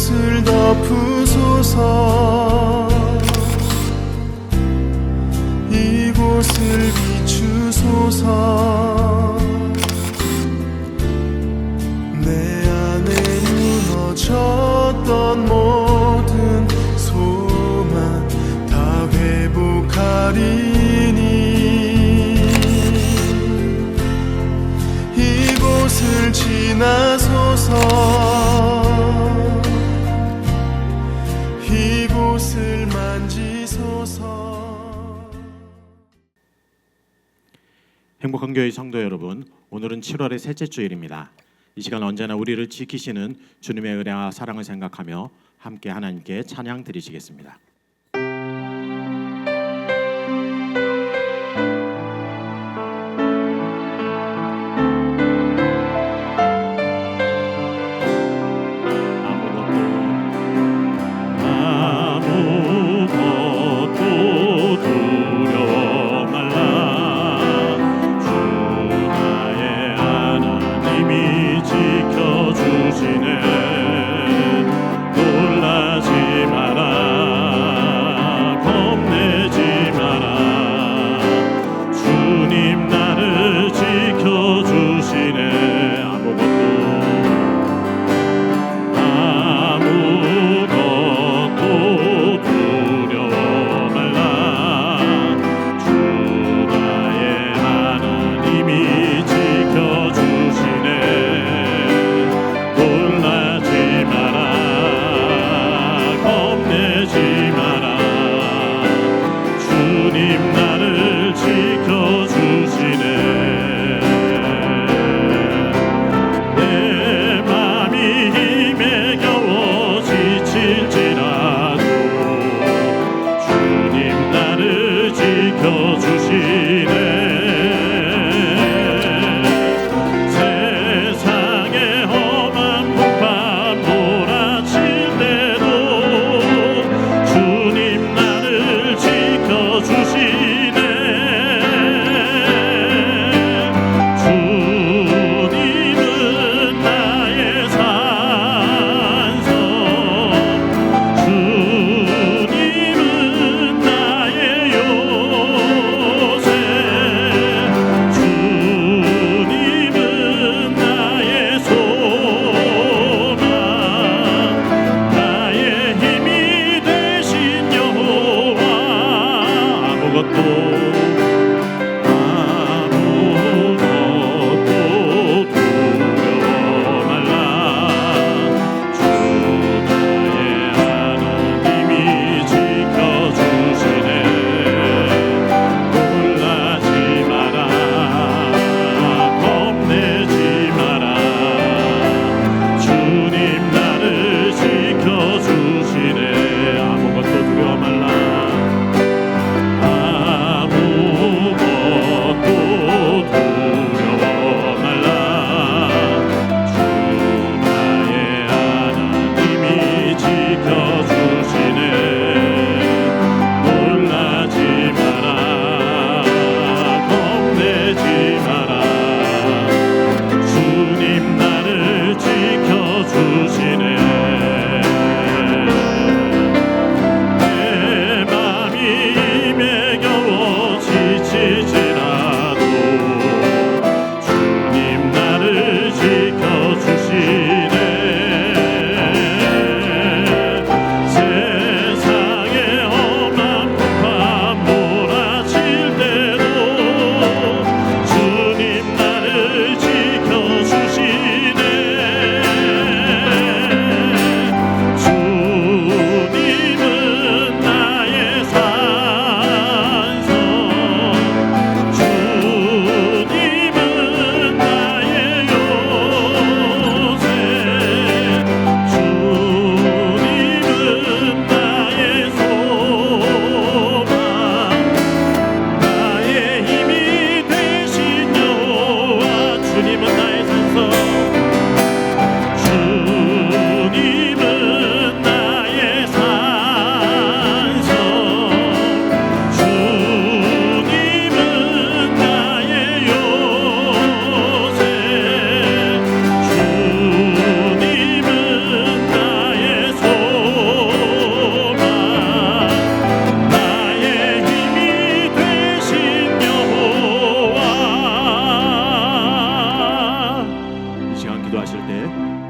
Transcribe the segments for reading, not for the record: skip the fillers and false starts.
이곳을 덮으소서. 이곳을 비추소서. 내 안에 무너졌던 모든 소망 다 회복하리니 이곳을 지나소서. 이곳을 만지소서. 행복한 교회 성도 여러분, 오늘은 7월의 셋째 주일입니다. 이 시간 언제나 우리를 지키시는 주님의 은혜와 사랑을 생각하며 함께 하나님께 찬양 드리시겠습니다. 놀라지 마라.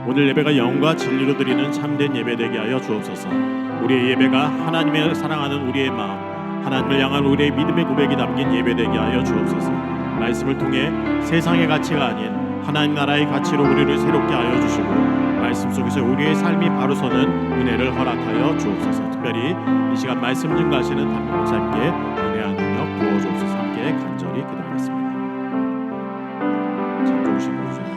오늘 예배가 영과 진리로 드리는 참된 예배 되게 하여 주옵소서. 우리의 예배가 하나님을 사랑하는 우리의 마음, 하나님을 향한 우리의 믿음의 고백이 담긴 예배 되게 하여 주옵소서. 말씀을 통해 세상의 가치가 아닌 하나님 나라의 가치로 우리를 새롭게 하여 주시고, 말씀 속에서 우리의 삶이 바로 서는 은혜를 허락하여 주옵소서. 특별히 이 시간 말씀 증거하시는 담임 목사님께 은혜와 능력 부어 주옵소서. 함께 간절히 기도하겠습니다. 참 좋으신 분 주님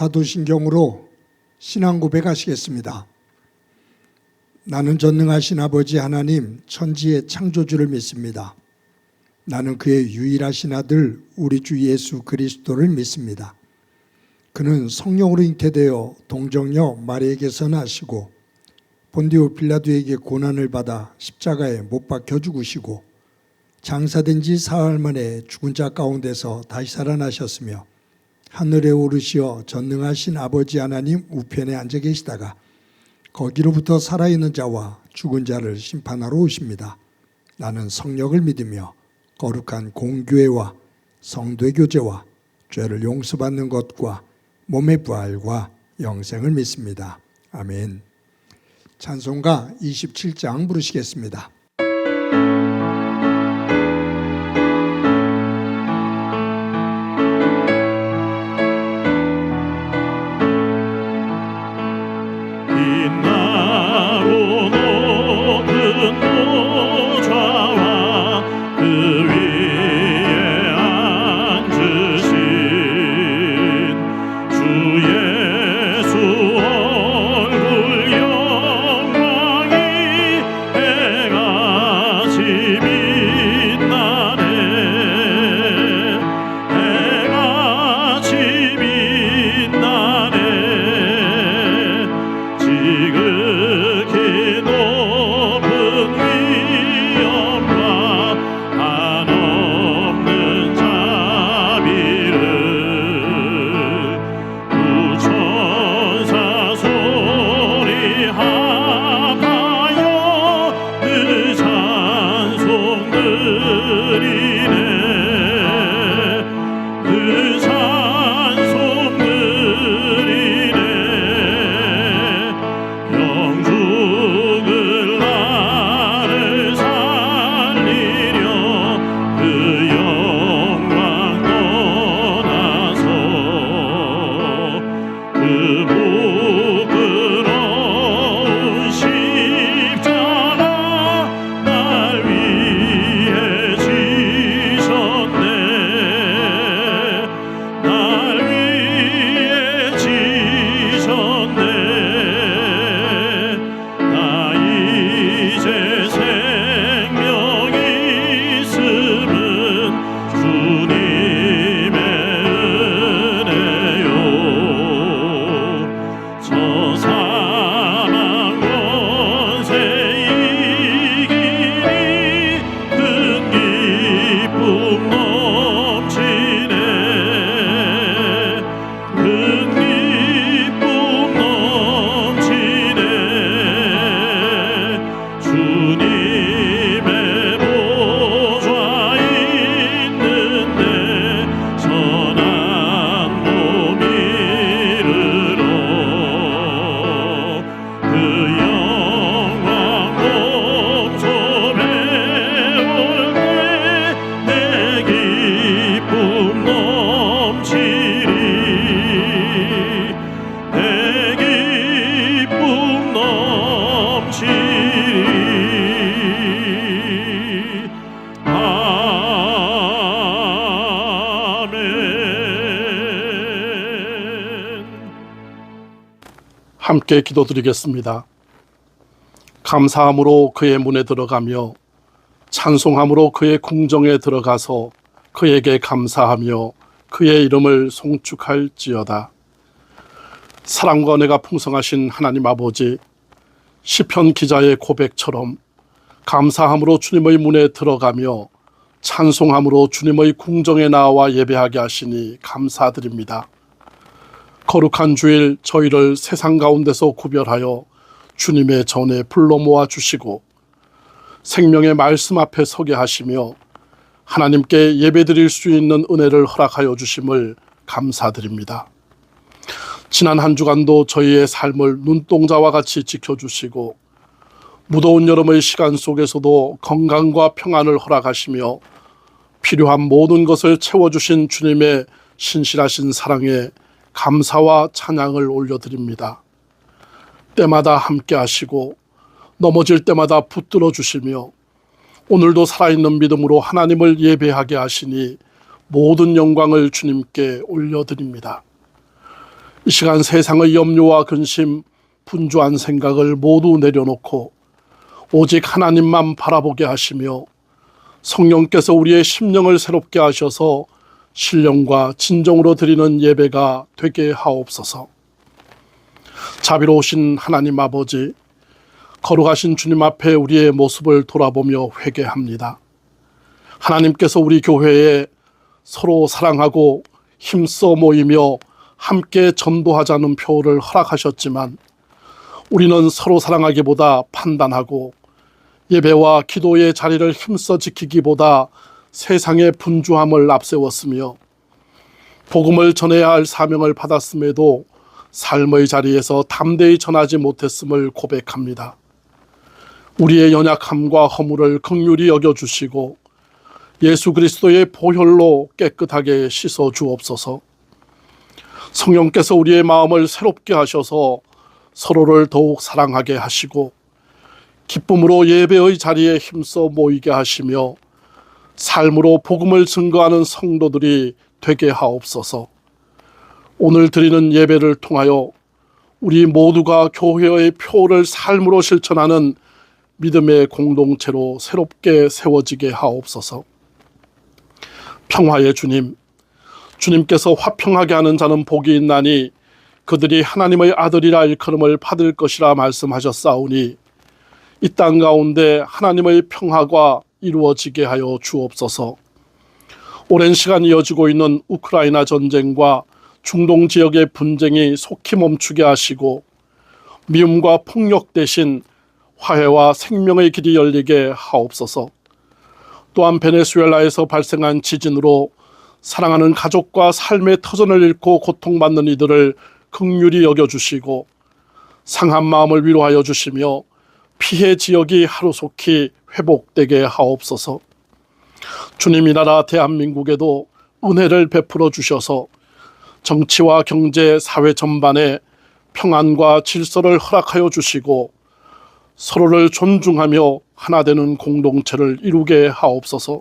사도신경으로 신앙 고백하시겠습니다. 나는 전능하신 아버지 하나님 천지의 창조주를 믿습니다. 나는 그의 유일하신 아들 우리 주 예수 그리스도를 믿습니다. 그는 성령으로 잉태되어 동정녀 마리에게서 나시고 본디오 빌라도에게 고난을 받아 십자가에 못 박혀 죽으시고 장사된 지 사흘 만에 죽은 자 가운데서 다시 살아나셨으며 하늘에 오르시어 전능하신 아버지 하나님 우편에 앉아 계시다가 거기로부터 살아있는 자와 죽은 자를 심판하러 오십니다. 나는 성령을 믿으며 거룩한 공교회와 성도의 교제와 죄를 용서받는 것과 몸의 부활과 영생을 믿습니다. 아멘. 찬송가 27장 부르시겠습니다. 예수 얼굴 영광이 해가 함께 기도드리겠습니다. 감사함으로 그의 문에 들어가며 찬송함으로 그의 궁정에 들어가서 그에게 감사하며 그의 이름을 송축할지어다. 사랑과 은혜가 풍성하신 하나님 아버지, 시편 기자의 고백처럼 감사함으로 주님의 문에 들어가며 찬송함으로 주님의 궁정에 나와 예배하게 하시니 감사드립니다. 거룩한 주일 저희를 세상 가운데서 구별하여 주님의 전에 불러 모아 주시고 생명의 말씀 앞에 서게 하시며 하나님께 예배드릴 수 있는 은혜를 허락하여 주심을 감사드립니다. 지난 한 주간도 저희의 삶을 눈동자와 같이 지켜주시고 무더운 여름의 시간 속에서도 건강과 평안을 허락하시며 필요한 모든 것을 채워주신 주님의 신실하신 사랑에 감사와 찬양을 올려드립니다. 때마다 함께 하시고 넘어질 때마다 붙들어 주시며 오늘도 살아있는 믿음으로 하나님을 예배하게 하시니 모든 영광을 주님께 올려드립니다. 이 시간 세상의 염려와 근심, 분주한 생각을 모두 내려놓고 오직 하나님만 바라보게 하시며 성령께서 우리의 심령을 새롭게 하셔서 신령과 진정으로 드리는 예배가 되게 하옵소서. 자비로우신 하나님 아버지, 거룩하신 주님 앞에 우리의 모습을 돌아보며 회개합니다. 하나님께서 우리 교회에 서로 사랑하고 힘써 모이며 함께 전도하자는 표를 허락하셨지만 우리는 서로 사랑하기보다 판단하고 예배와 기도의 자리를 힘써 지키기보다 세상의 분주함을 앞세웠으며 복음을 전해야 할 사명을 받았음에도 삶의 자리에서 담대히 전하지 못했음을 고백합니다. 우리의 연약함과 허물을 긍휼히 여겨주시고 예수 그리스도의 보혈로 깨끗하게 씻어 주옵소서. 성령께서 우리의 마음을 새롭게 하셔서 서로를 더욱 사랑하게 하시고 기쁨으로 예배의 자리에 힘써 모이게 하시며 삶으로 복음을 증거하는 성도들이 되게 하옵소서. 오늘 드리는 예배를 통하여 우리 모두가 교회의 표를 삶으로 실천하는 믿음의 공동체로 새롭게 세워지게 하옵소서. 평화의 주님, 주님께서 화평하게 하는 자는 복이 있나니 그들이 하나님의 아들이라 일컬음을 받을 것이라 말씀하셨사오니 이 땅 가운데 하나님의 평화가 이루어지게 하여 주옵소서. 오랜 시간 이어지고 있는 우크라이나 전쟁과 중동 지역의 분쟁이 속히 멈추게 하시고 미움과 폭력 대신 화해와 생명의 길이 열리게 하옵소서. 또한 베네수엘라에서 발생한 지진으로 사랑하는 가족과 삶의 터전을 잃고 고통받는 이들을 긍휼히 여겨주시고 상한 마음을 위로하여 주시며 피해 지역이 하루속히 회복되게 하옵소서. 주님이 나라 대한민국에도 은혜를 베풀어 주셔서 정치와 경제, 사회 전반에 평안과 질서를 허락하여 주시고 서로를 존중하며 하나 되는 공동체를 이루게 하옵소서.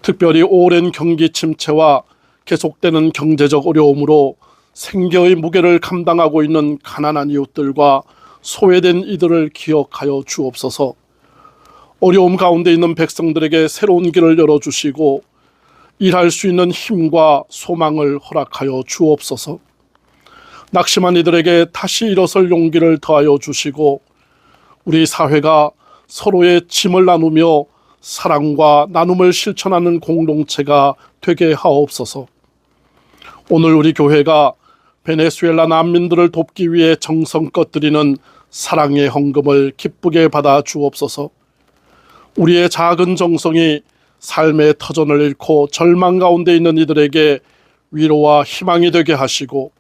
특별히 오랜 경기 침체와 계속되는 경제적 어려움으로 생계의 무게를 감당하고 있는 가난한 이웃들과 소외된 이들을 기억하여 주옵소서. 어려움 가운데 있는 백성들에게 새로운 길을 열어주시고 일할 수 있는 힘과 소망을 허락하여 주옵소서. 낙심한 이들에게 다시 일어설 용기를 더하여 주시고 우리 사회가 서로의 짐을 나누며 사랑과 나눔을 실천하는 공동체가 되게 하옵소서. 오늘 우리 교회가 베네수엘라 난민들을 돕기 위해 정성껏 드리는 사랑의 헌금을 기쁘게 받아 주옵소서. 우리의 작은 정성이 삶의 터전을 잃고 절망 가운데 있는 이들에게 위로와 희망이 되게 하시고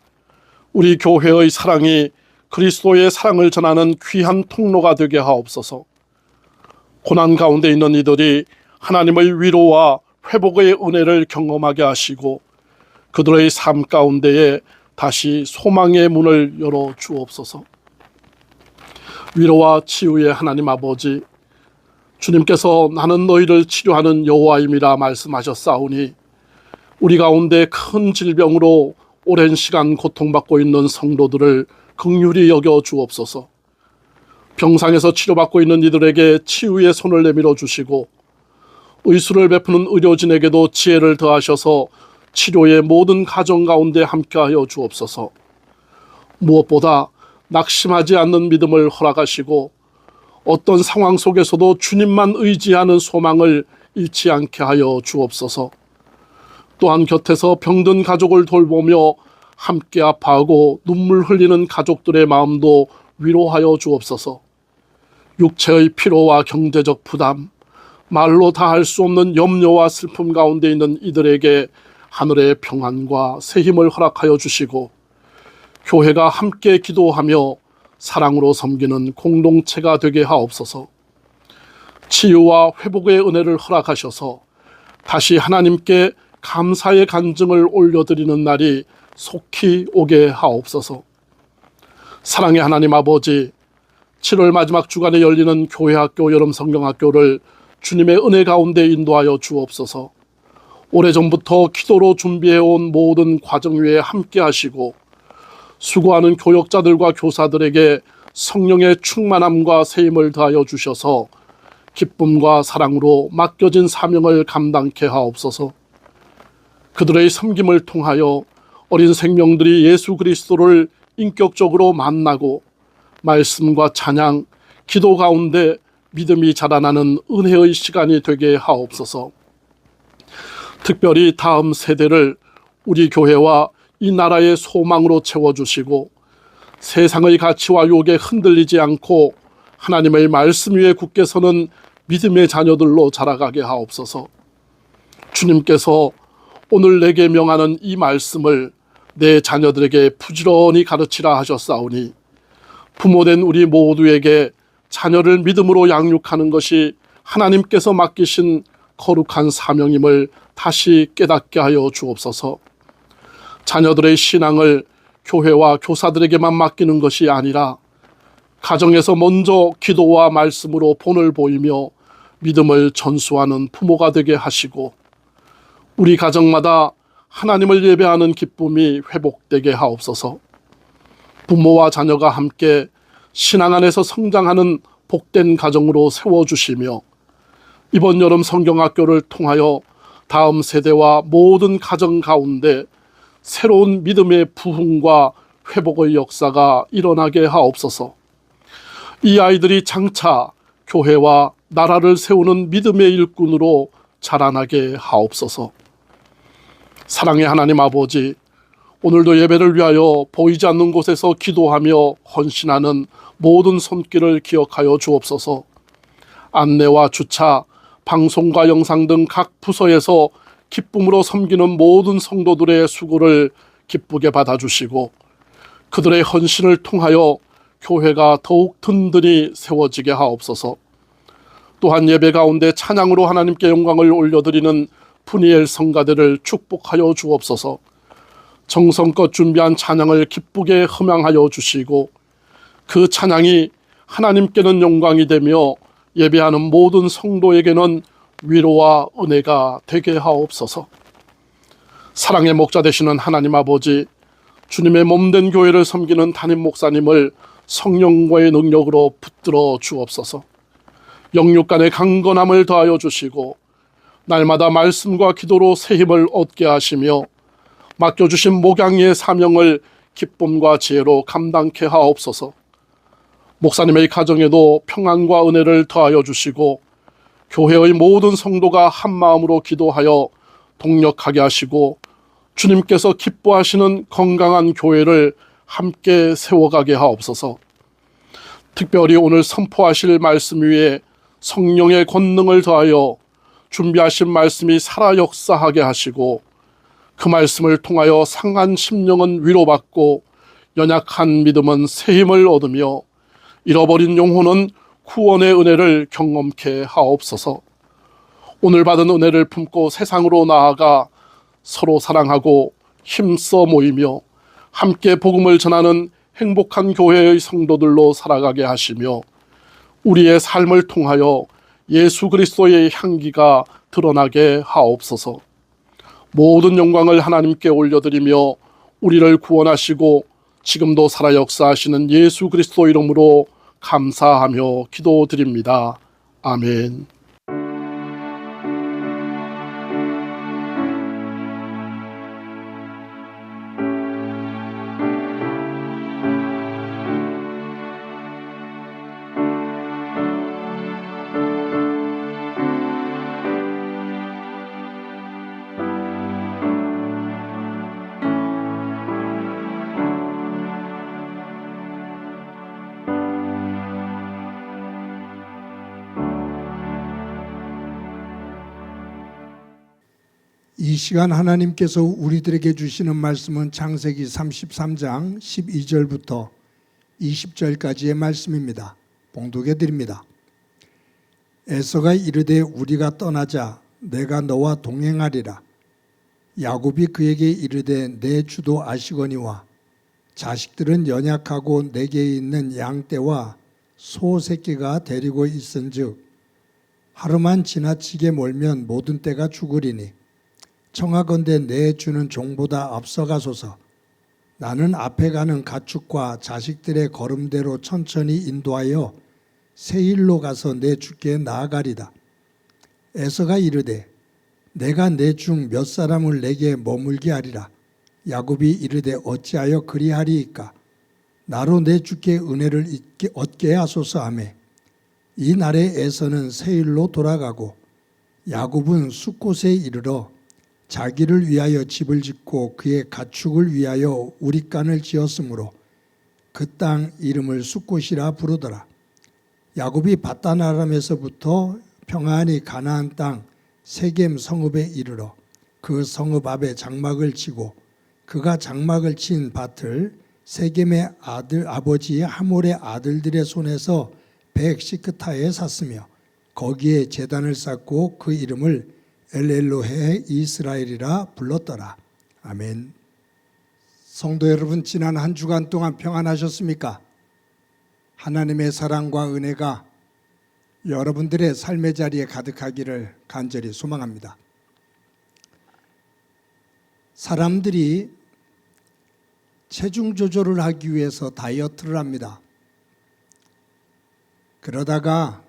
우리 교회의 사랑이 그리스도의 사랑을 전하는 귀한 통로가 되게 하옵소서. 고난 가운데 있는 이들이 하나님의 위로와 회복의 은혜를 경험하게 하시고 그들의 삶 가운데에 다시 소망의 문을 열어 주옵소서. 위로와 치유의 하나님 아버지, 주님께서 나는 너희를 치료하는 여호와임이라 말씀하셨사오니 우리 가운데 큰 질병으로 오랜 시간 고통받고 있는 성도들을 긍휼히 여겨 주옵소서. 병상에서 치료받고 있는 이들에게 치유의 손을 내밀어 주시고 의술을 베푸는 의료진에게도 지혜를 더하셔서 치료의 모든 과정 가운데 함께하여 주옵소서. 무엇보다 낙심하지 않는 믿음을 허락하시고 어떤 상황 속에서도 주님만 의지하는 소망을 잃지 않게 하여 주옵소서. 또한 곁에서 병든 가족을 돌보며 함께 아파하고 눈물 흘리는 가족들의 마음도 위로하여 주옵소서. 육체의 피로와 경제적 부담, 말로 다 할 수 없는 염려와 슬픔 가운데 있는 이들에게 하늘의 평안과 새 힘을 허락하여 주시고 교회가 함께 기도하며 사랑으로 섬기는 공동체가 되게 하옵소서. 치유와 회복의 은혜를 허락하셔서 다시 하나님께 감사의 간증을 올려드리는 날이 속히 오게 하옵소서. 사랑의 하나님 아버지, 7월 마지막 주간에 열리는 교회학교 여름성경학교를 주님의 은혜 가운데 인도하여 주옵소서. 오래전부터 기도로 준비해온 모든 과정 위에 함께 하시고 수고하는 교역자들과 교사들에게 성령의 충만함과 세임을 더하여 주셔서 기쁨과 사랑으로 맡겨진 사명을 감당케 하옵소서. 그들의 섬김을 통하여 어린 생명들이 예수 그리스도를 인격적으로 만나고 말씀과 찬양, 기도 가운데 믿음이 자라나는 은혜의 시간이 되게 하옵소서. 특별히 다음 세대를 우리 교회와 이 나라의 소망으로 채워주시고 세상의 가치와 유혹에 흔들리지 않고 하나님의 말씀 위에 굳게 서는 믿음의 자녀들로 자라가게 하옵소서. 주님께서 오늘 내게 명하는 이 말씀을 내 자녀들에게 부지런히 가르치라 하셨사오니 부모된 우리 모두에게 자녀를 믿음으로 양육하는 것이 하나님께서 맡기신 거룩한 사명임을 다시 깨닫게 하여 주옵소서. 자녀들의 신앙을 교회와 교사들에게만 맡기는 것이 아니라 가정에서 먼저 기도와 말씀으로 본을 보이며 믿음을 전수하는 부모가 되게 하시고 우리 가정마다 하나님을 예배하는 기쁨이 회복되게 하옵소서. 부모와 자녀가 함께 신앙 안에서 성장하는 복된 가정으로 세워주시며 이번 여름 성경학교를 통하여 다음 세대와 모든 가정 가운데 새로운 믿음의 부흥과 회복의 역사가 일어나게 하옵소서. 이 아이들이 장차 교회와 나라를 세우는 믿음의 일꾼으로 자라나게 하옵소서. 사랑의 하나님 아버지, 오늘도 예배를 위하여 보이지 않는 곳에서 기도하며 헌신하는 모든 손길을 기억하여 주옵소서. 안내와 주차, 방송과 영상 등 각 부서에서 기쁨으로 섬기는 모든 성도들의 수고를 기쁘게 받아주시고 그들의 헌신을 통하여 교회가 더욱 든든히 세워지게 하옵소서. 또한 예배 가운데 찬양으로 하나님께 영광을 올려드리는 푸니엘 성가대를 축복하여 주옵소서. 정성껏 준비한 찬양을 기쁘게 흠양하여 주시고 그 찬양이 하나님께는 영광이 되며 예배하는 모든 성도에게는 위로와 은혜가 되게 하옵소서. 사랑의 목자 되시는 하나님 아버지, 주님의 몸된 교회를 섬기는 담임 목사님을 성령과의 능력으로 붙들어 주옵소서. 영육간의 강건함을 더하여 주시고 날마다 말씀과 기도로 새 힘을 얻게 하시며 맡겨주신 목양의 사명을 기쁨과 지혜로 감당케 하옵소서. 목사님의 가정에도 평안과 은혜를 더하여 주시고 교회의 모든 성도가 한 마음으로 기도하여 동력하게 하시고 주님께서 기뻐하시는 건강한 교회를 함께 세워가게 하옵소서. 특별히 오늘 선포하실 말씀 위에 성령의 권능을 더하여 준비하신 말씀이 살아 역사하게 하시고 그 말씀을 통하여 상한 심령은 위로받고 연약한 믿음은 새 힘을 얻으며 잃어버린 영혼은 구원의 은혜를 경험케 하옵소서. 오늘 받은 은혜를 품고 세상으로 나아가 서로 사랑하고 힘써 모이며 함께 복음을 전하는 행복한 교회의 성도들로 살아가게 하시며 우리의 삶을 통하여 예수 그리스도의 향기가 드러나게 하옵소서. 모든 영광을 하나님께 올려드리며 우리를 구원하시고 지금도 살아 역사하시는 예수 그리스도 이름으로 감사하며 기도드립니다. 아멘. 이 시간 하나님께서 우리들에게 주시는 말씀은 창세기 33장 12절부터 20절까지의 말씀입니다. 봉독해 드립니다. 에서가 이르되 우리가 떠나자 내가 너와 동행하리라. 야곱이 그에게 이르되 내 주도 아시거니와 자식들은 연약하고 내게 있는 양떼와 소 새끼가 데리고 있은즉 하루만 지나치게 몰면 모든 떼가 죽으리니 청하건대 내 주는 종보다 앞서가소서. 나는 앞에 가는 가축과 자식들의 걸음대로 천천히 인도하여 세일로 가서 내 주께 나아가리다. 에서가 이르되 내가 내 중 몇 사람을 내게 머물게 하리라. 야곱이 이르되 어찌하여 그리하리이까. 나로 내 주께 은혜를 얻게 하소서 하매 이 날에 에서는 세일로 돌아가고 야곱은 숫곳에 이르러 자기를 위하여 집을 짓고 그의 가축을 위하여 우릿간을 지었으므로 그 땅 이름을 숫곳이라 부르더라. 야곱이 밧단 아람에서부터 평안히 가나안 땅 세겜 성읍에 이르러 그 성읍 앞에 장막을 치고 그가 장막을 친 밭을 세겜의 아버지 하몰의 아들들의 손에서 백시크타에 샀으며 거기에 제단을 쌓고 그 이름을 엘엘로헤 이스라엘이라 불렀더라. 아멘. 성도 여러분, 지난 한 주간 동안 평안하셨습니까? 하나님의 사랑과 은혜가 여러분들의 삶의 자리에 가득하기를 간절히 소망합니다. 사람들이 체중 조절을 하기 위해서 다이어트를 합니다. 그러다가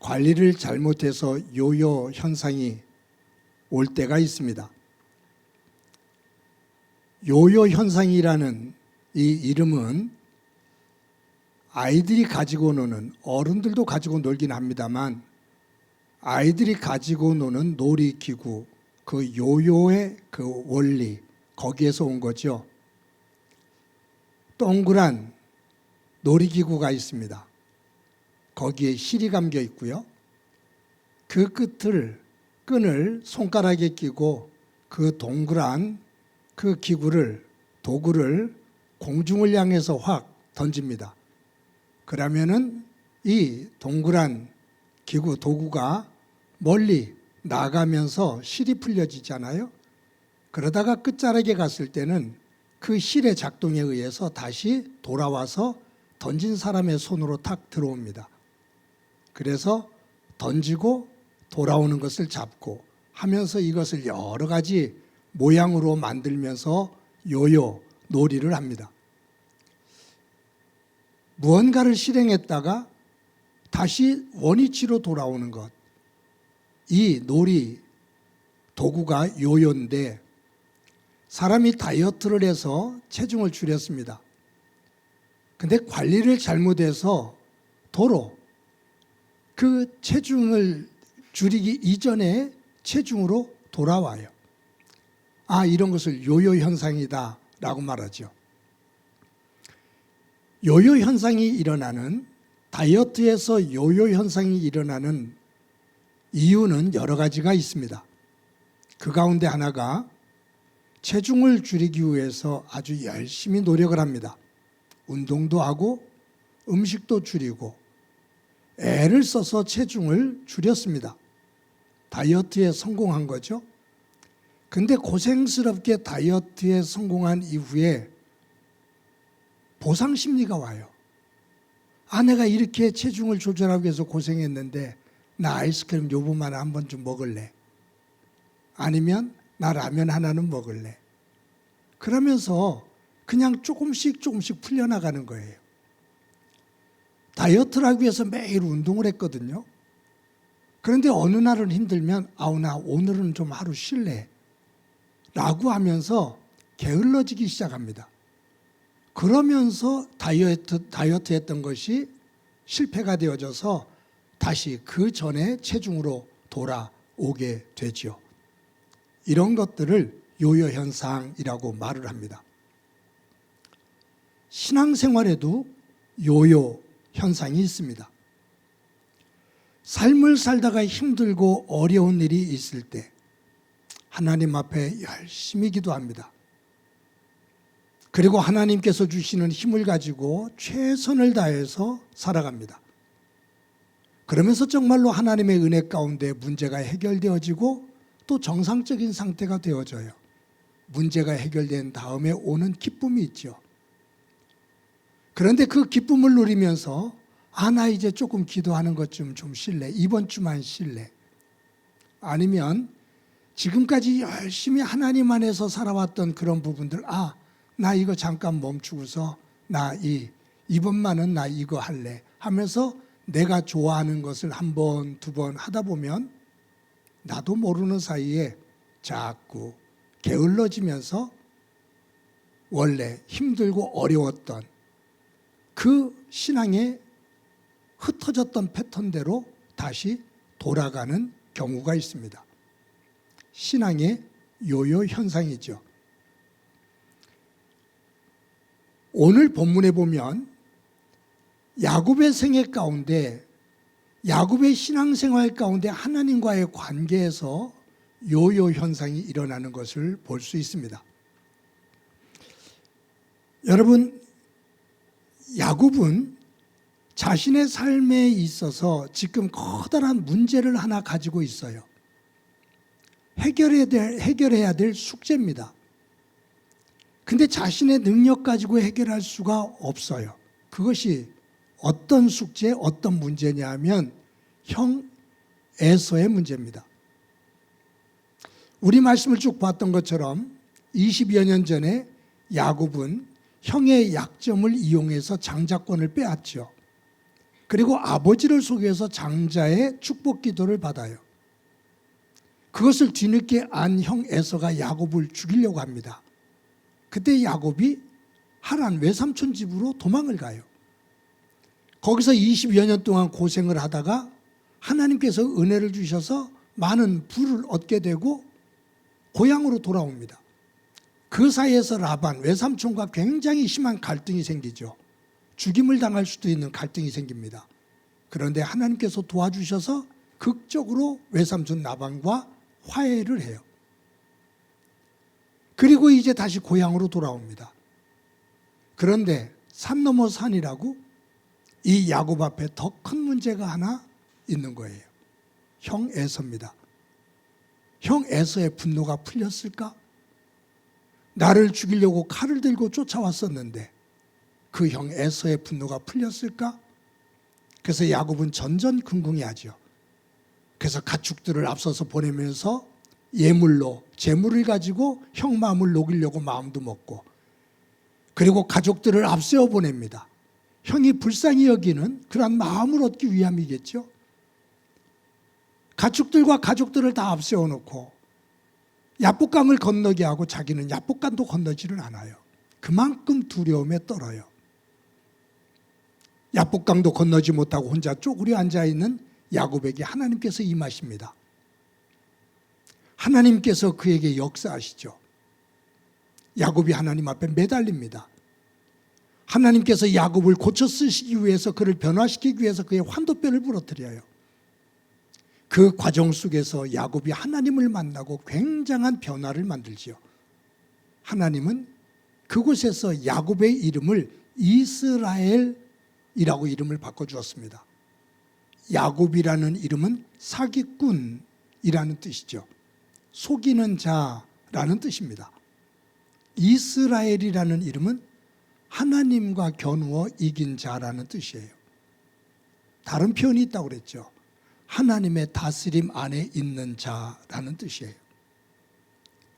관리를 잘못해서 요요 현상이 올 때가 있습니다. 요요 현상이라는 이 이름은 아이들이 가지고 노는, 어른들도 가지고 놀긴 합니다만 아이들이 가지고 노는 놀이기구, 그 요요의 그 원리, 거기에서 온 거죠. 동그란 놀이기구가 있습니다. 거기에 실이 감겨 있고요. 그 끈을 손가락에 끼고 그 동그란 그 도구를 공중을 향해서 확 던집니다. 그러면은 이 동그란 도구가 멀리 나가면서 실이 풀려지잖아요. 그러다가 끝자락에 갔을 때는 그 실의 작동에 의해서 다시 돌아와서 던진 사람의 손으로 탁 들어옵니다. 그래서 던지고 돌아오는 것을 잡고 하면서 이것을 여러 가지 모양으로 만들면서 요요 놀이를 합니다. 무언가를 실행했다가 다시 원위치로 돌아오는 것. 이 놀이 도구가 요요인데 사람이 다이어트를 해서 체중을 줄였습니다. 근데 관리를 잘못해서 도로 그 체중을 줄이기 이전에 체중으로 돌아와요. 아, 이런 것을 요요 현상이다 라고 말하죠. 요요 현상이 일어나는, 다이어트에서 요요 현상이 일어나는 이유는 여러 가지가 있습니다. 그 가운데 하나가 체중을 줄이기 위해서 아주 열심히 노력을 합니다. 운동도 하고 음식도 줄이고 애를 써서 체중을 줄였습니다. 다이어트에 성공한 거죠. 근데 고생스럽게 다이어트에 성공한 이후에 보상 심리가 와요. 아, 내가 이렇게 체중을 조절하기 위해서 고생했는데 나 아이스크림 요번만에 한 번 좀 먹을래. 아니면 나 라면 하나는 먹을래. 그러면서 그냥 조금씩 풀려나가는 거예요. 다이어트를 하기 위해서 매일 운동을 했거든요. 그런데 어느 날은 힘들면 나 오늘은 좀 하루 쉴래 라고 하면서 게을러지기 시작합니다. 그러면서 다이어트 했던 것이 실패가 되어져서 다시 그 전에 체중으로 돌아오게 되죠. 이런 것들을 요요 현상이라고 말을 합니다. 신앙생활에도 요요 현상이 있습니다. 삶을 살다가 힘들고 어려운 일이 있을 때 하나님 앞에 열심히 기도합니다. 그리고 하나님께서 주시는 힘을 가지고 최선을 다해서 살아갑니다. 그러면서 정말로 하나님의 은혜 가운데 문제가 해결되어지고 또 정상적인 상태가 되어져요. 문제가 해결된 다음에 오는 기쁨이 있죠. 그런데 그 기쁨을 누리면서 나 이제 조금 기도하는 것 좀 쉴래. 이번 주만 쉴래. 아니면 지금까지 열심히 하나님 안에서 살아왔던 그런 부분들, 나 이거 잠깐 멈추고서 이번만은 나 이거 할래 하면서 내가 좋아하는 것을 한 번, 두 번 하다 보면 나도 모르는 사이에 자꾸 게을러지면서 원래 힘들고 어려웠던 그 신앙의 흩어졌던 패턴대로 다시 돌아가는 경우가 있습니다. 신앙의 요요 현상이죠. 오늘 본문에 보면 야곱의 생애 가운데, 야곱의 신앙생활 가운데 하나님과의 관계에서 요요 현상이 일어나는 것을 볼 수 있습니다. 여러분, 야곱은 자신의 삶에 있어서 지금 커다란 문제를 하나 가지고 있어요. 해결해야 될 숙제입니다. 근데 자신의 능력 가지고 해결할 수가 없어요. 그것이 어떤 숙제, 어떤 문제냐 하면 형 에서의 문제입니다. 우리 말씀을 쭉 봤던 것처럼 20여 년 전에 야곱은 형의 약점을 이용해서 장자권을 빼앗죠. 그리고 아버지를 속여서 장자의 축복 기도를 받아요. 그것을 뒤늦게 안 형 에서가 야곱을 죽이려고 합니다. 그때 야곱이 하란 외삼촌 집으로 도망을 가요. 거기서 20여 년 동안 고생을 하다가 하나님께서 은혜를 주셔서 많은 부를 얻게 되고 고향으로 돌아옵니다. 그 사이에서 라반 외삼촌과 굉장히 심한 갈등이 생기죠. 죽임을 당할 수도 있는 갈등이 생깁니다. 그런데 하나님께서 도와주셔서 극적으로 외삼촌 라반과 화해를 해요. 그리고 이제 다시 고향으로 돌아옵니다. 그런데 산 넘어 산이라고 이 야곱 앞에 더 큰 문제가 하나 있는 거예요. 형 에서입니다. 형 에서의 분노가 풀렸을까? 나를 죽이려고 칼을 들고 쫓아왔었는데 그 형 에서의 분노가 풀렸을까? 그래서 야곱은 전전긍긍해하죠. 그래서 가축들을 앞서서 보내면서 예물로 재물을 가지고 형 마음을 녹이려고 마음도 먹고, 그리고 가족들을 앞세워 보냅니다. 형이 불쌍히 여기는 그런 마음을 얻기 위함이겠죠. 가축들과 가족들을 다 앞세워 놓고 야복강을 건너게 하고 자기는 야복강도 건너지를 않아요. 그만큼 두려움에 떨어요. 야복강도 건너지 못하고 혼자 쪼그려 앉아있는 야곱에게 하나님께서 임하십니다. 하나님께서 그에게 역사하시죠. 야곱이 하나님 앞에 매달립니다. 하나님께서 야곱을 고쳐 쓰시기 위해서, 그를 변화시키기 위해서 그의 환도뼈를 부러뜨려요. 그 과정 속에서 야곱이 하나님을 만나고 굉장한 변화를 만들지요. 하나님은 그곳에서 야곱의 이름을 이스라엘이라고 이름을 바꿔주었습니다. 야곱이라는 이름은 사기꾼이라는 뜻이죠. 속이는 자라는 뜻입니다. 이스라엘이라는 이름은 하나님과 겨누어 이긴 자라는 뜻이에요. 다른 표현이 있다고 그랬죠. 하나님의 다스림 안에 있는 자라는 뜻이에요.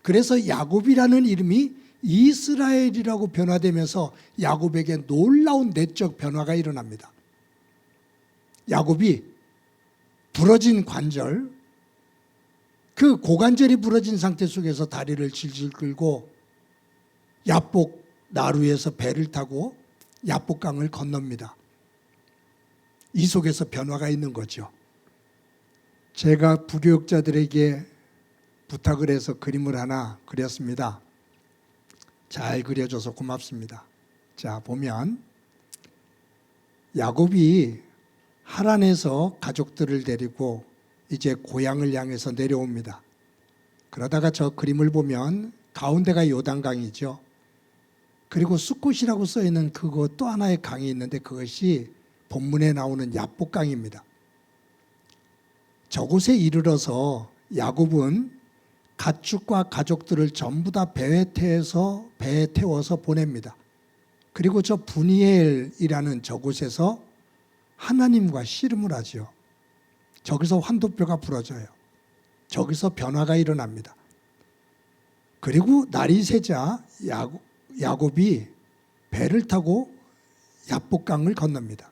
그래서 야곱이라는 이름이 이스라엘이라고 변화되면서 야곱에게 놀라운 내적 변화가 일어납니다. 야곱이 부러진 관절, 그 고관절이 부러진 상태 속에서 다리를 질질 끌고 야복 나루에서 배를 타고 야복강을 건넙니다. 이 속에서 변화가 있는 거죠. 제가 부교육자들에게 부탁을 해서 그림을 하나 그렸습니다. 잘 그려줘서 고맙습니다. 자, 보면 야곱이 하란에서 가족들을 데리고 이제 고향을 향해서 내려옵니다. 그러다가 저 그림을 보면 가운데가 요단강이죠. 그리고 숫꽃이라고 써있는 그거 또 하나의 강이 있는데 그것이 본문에 나오는 야복강입니다. 저곳에 이르러서 야곱은 가축과 가족들을 전부 다 배에 태워서 보냅니다. 그리고 저 브니엘이라는 저곳에서 하나님과 씨름을 하죠. 저기서 환도뼈가 부러져요. 저기서 변화가 일어납니다. 그리고 날이 새자 야곱이 배를 타고 야복강을 건넙니다.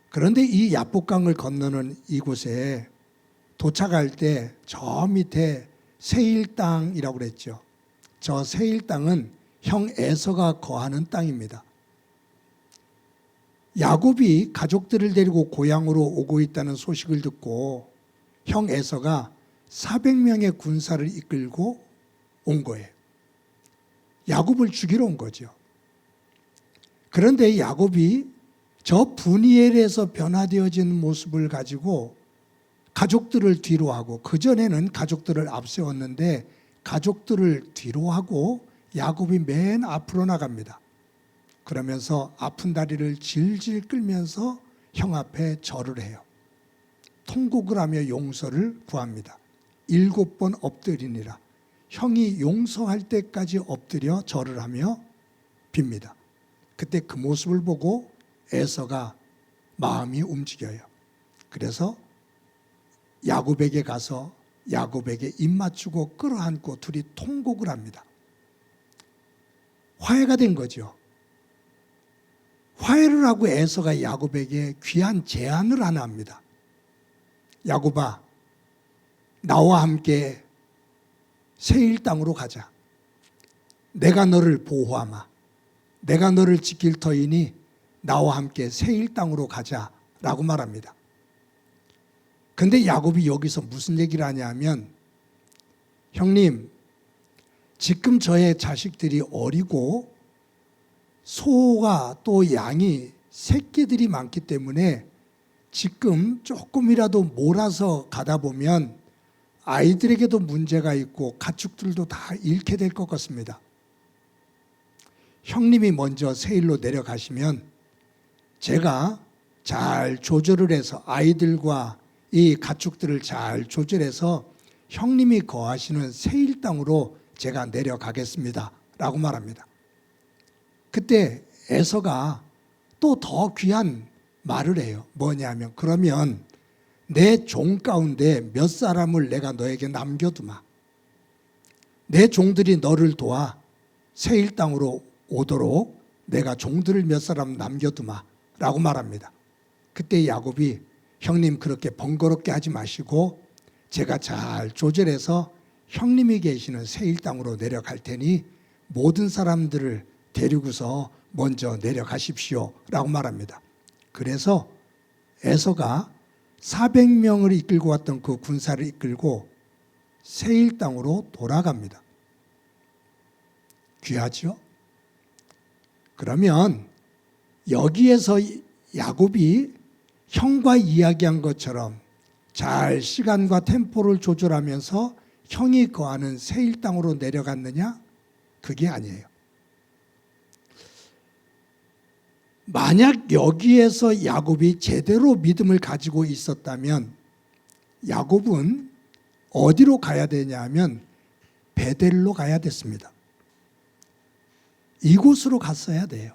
그런데 이 야복강을 건너는 이곳에 도착할 때 저 밑에 세일 땅이라고 그랬죠. 저 세일 땅은 형 에서가 거하는 땅입니다. 야곱이 가족들을 데리고 고향으로 오고 있다는 소식을 듣고 형 에서가 400명의 군사를 이끌고 온 거예요. 야곱을 죽이러 온 거죠. 그런데 야곱이 저 브니엘에서 변화되어진 모습을 가지고 가족들을 뒤로 하고, 그전에는 가족들을 앞세웠는데 가족들을 뒤로 하고 야곱이 맨 앞으로 나갑니다. 그러면서 아픈 다리를 질질 끌면서 형 앞에 절을 해요. 통곡을 하며 용서를 구합니다. 7번 엎드리니라. 형이 용서할 때까지 엎드려 절을 하며 빕니다. 그때 그 모습을 보고 에서가 마음이 움직여요. 그래서 야곱에게 가서 야곱에게 입 맞추고 끌어안고 둘이 통곡을 합니다. 화해가 된 거죠. 화해를 하고 에서가 야곱에게 귀한 제안을 하나 합니다. 야곱아, 나와 함께 세일 땅으로 가자. 내가 너를 보호하마. 내가 너를 지킬 터이니 나와 함께 세일 땅으로 가자라고 말합니다. 근데 야곱이 여기서 무슨 얘기를 하냐면, 형님, 지금 저의 자식들이 어리고 소가 또 양이 새끼들이 많기 때문에 지금 조금이라도 몰아서 가다 보면 아이들에게도 문제가 있고 가축들도 다 잃게 될 것 같습니다. 형님이 먼저 세일로 내려가시면 제가 잘 조절을 해서 아이들과 이 가축들을 잘 조절해서 형님이 거하시는 세일 땅으로 제가 내려가겠습니다 라고 말합니다. 그때 에서가 또 더 귀한 말을 해요. 뭐냐면, 그러면 내 종 가운데 몇 사람을 내가 너에게 남겨두마. 내 종들이 너를 도와 세일 땅으로 오도록 내가 종들을 몇 사람 남겨두마 라고 말합니다. 그때 야곱이, 형님 그렇게 번거롭게 하지 마시고 제가 잘 조절해서 형님이 계시는 세일 땅으로 내려갈 테니 모든 사람들을 데리고서 먼저 내려가십시오 라고 말합니다. 그래서 에서가 400명을 이끌고 왔던 그 군사를 이끌고 세일 땅으로 돌아갑니다. 귀하죠? 그러면 여기에서 야곱이 형과 이야기한 것처럼 잘 시간과 템포를 조절하면서 형이 거하는 세일 땅으로 내려갔느냐? 그게 아니에요. 만약 여기에서 야곱이 제대로 믿음을 가지고 있었다면 야곱은 어디로 가야 되냐 하면 베델로 가야 됐습니다. 이곳으로 갔어야 돼요.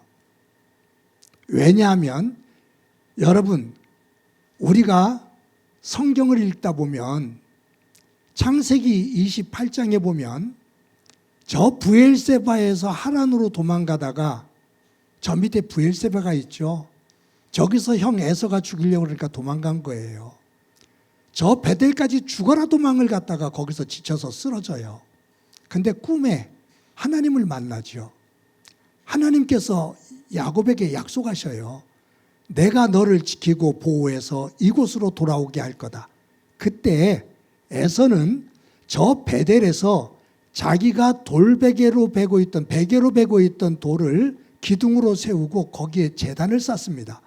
왜냐하면 여러분, 우리가 성경을 읽다 보면 창세기 28장에 보면 저 브엘세바에서 하란으로 도망가다가 저 밑에 브엘세바가 있죠. 저기서 형 에서가 죽이려고 그러니까 도망간 거예요. 저 베델까지 죽어라 도망을 갔다가 거기서 지쳐서 쓰러져요. 근데 꿈에 하나님을 만나죠. 하나님께서 야곱에게 약속하셔요. 내가 너를 지키고 보호해서 이곳으로 돌아오게 할 거다. 그때 에서는 저 베델에서 자기가 베개로 베고 있던 돌을 기둥으로 세우고 거기에 제단을 쌓습니다.